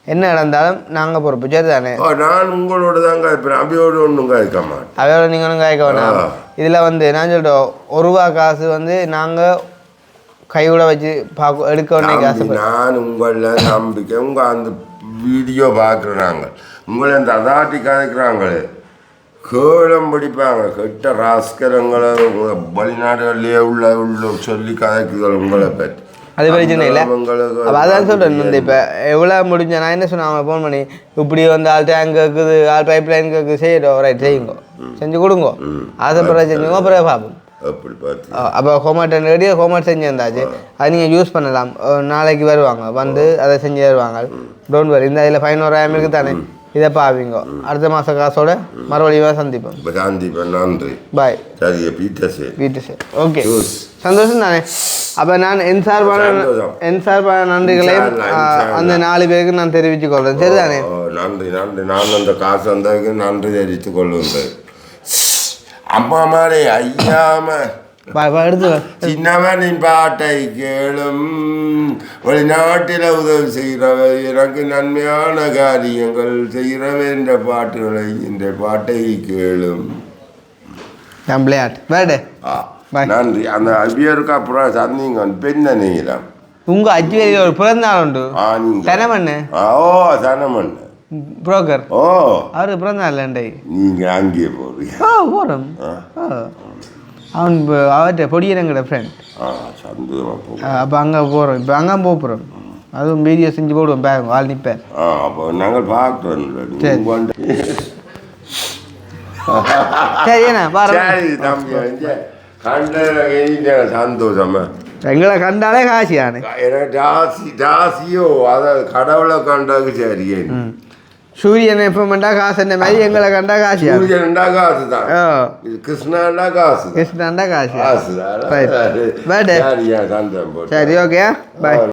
என்ன நடந்தாலும் நாங்கள் பொறுப்பு சரி தானே நான் உங்களோட தான் காய்ப்பேன் அவையோடு ஒன்றும் காய்க்க மாட்டேன் அவையோட நீங்கள் ஒன்றும் காய்க்க வேணாம் இதில் நான் சொல்லிட்டோம் ₹1 காசு நாங்கள் கையோட வச்சு எடுக்க உடனே காசு நான் உங்களில் நம்பிக்கை உங்கள் அந்த வீடியோ பார்க்குறாங்க உங்களை அந்த அதாட்டி கதைக்கிறாங்களே கேளம் படிப்பாங்க கெட்ட ராஸ்கரங்களை வெளிநாடுகளிலே உள்ள சொல்லி கதைக்குகள் உங்களை பற்றி அது பிரச்சனை இல்லை அப்போ அதான் சொல்கிறேன் இப்போ எவ்வளோ முடிஞ்ச நான் என்ன சொன்னேன் அவன் ஃபோன் பண்ணி இப்படி ஆள் டேங்க் கேட்குது ஆள் பைப் லைன் கேட்குது செய்யட்டும் ரைட் செய்யுங்க செஞ்சு கொடுங்க ஆசைப்படுற செஞ்சுங்க அப்புறம் பார்ப்போம் அப்போ ஹோம்ஒர்க் ரெடியாக ஹோம்ஒர்க் செஞ்சு வந்தாச்சு அது நீங்கள் யூஸ் பண்ணலாம் நாளைக்கு வருவாங்க அதை செஞ்சு தருவாங்க டோன்ட் வரி இந்த இதில் ₹500 இருக்குது தானே இதை பாவீங்க அடுத்த மாதம் காசோட மறுபடியும் சந்திப்போம் நன்றி பாய் வீட்டு ஓகே சந்தோஷம் தானே அப்போ நான் என் சார்பான நன்றிகளையும் அந்த 4 பேருக்கு நான் தெரிவித்துக் கொள்கிறேன் சரி தானே நன்றி நான் அந்த காசு வந்ததுக்கு நன்றி தெரிவித்துக் கொள்ளுங்கள் அம்மா மாதிரி ஐயாம சின்னவனின் பாட்டை கேளும் வெளிநாட்டில் உதவி செய்கிறவை எனக்கு நன்மையான காரியங்கள் செய்கிறவை என்ற பாட்டுகளை இந்த பாட்டை கேளும் நன்றி அந்த அபியருக்கு அப்புறம் சந்திங்க பெண்ண நீளம் உங்க அஜ்வேரியில் ஒரு பிறந்தநாள் உண்டு தனமண்ணு தனமண்ணு புரோக்கர் அவரு பிறந்தநாள் நீங்க அங்கேயே போறீங்க போறோம் அவன் அவர்கிட்ட பொடியனங்கட ஃப்ரெண்ட் அப்போ அங்கே போகிறோம் இப்போ அங்கே போகிறோம் அதுவும் வீடியோ செஞ்சு போடுவோம் பேங்க ஆள் நிற்பேன் அப்போ நாங்கள் பார்க்குறோம் சரி என்ன சந்தோஷமா எங்களை கண்டாலே காசியானு ராசியோ அதை கடவுளை கண்டாக்கு சரி சூரியன் எப்போ கண்டா காசு என்ன மாதிரி எங்களை கண்டா காசு சூரியன்டா காசு தான் கிருஷ்ணாண்டா காசு காசு காசு சரி ஓகே பாய்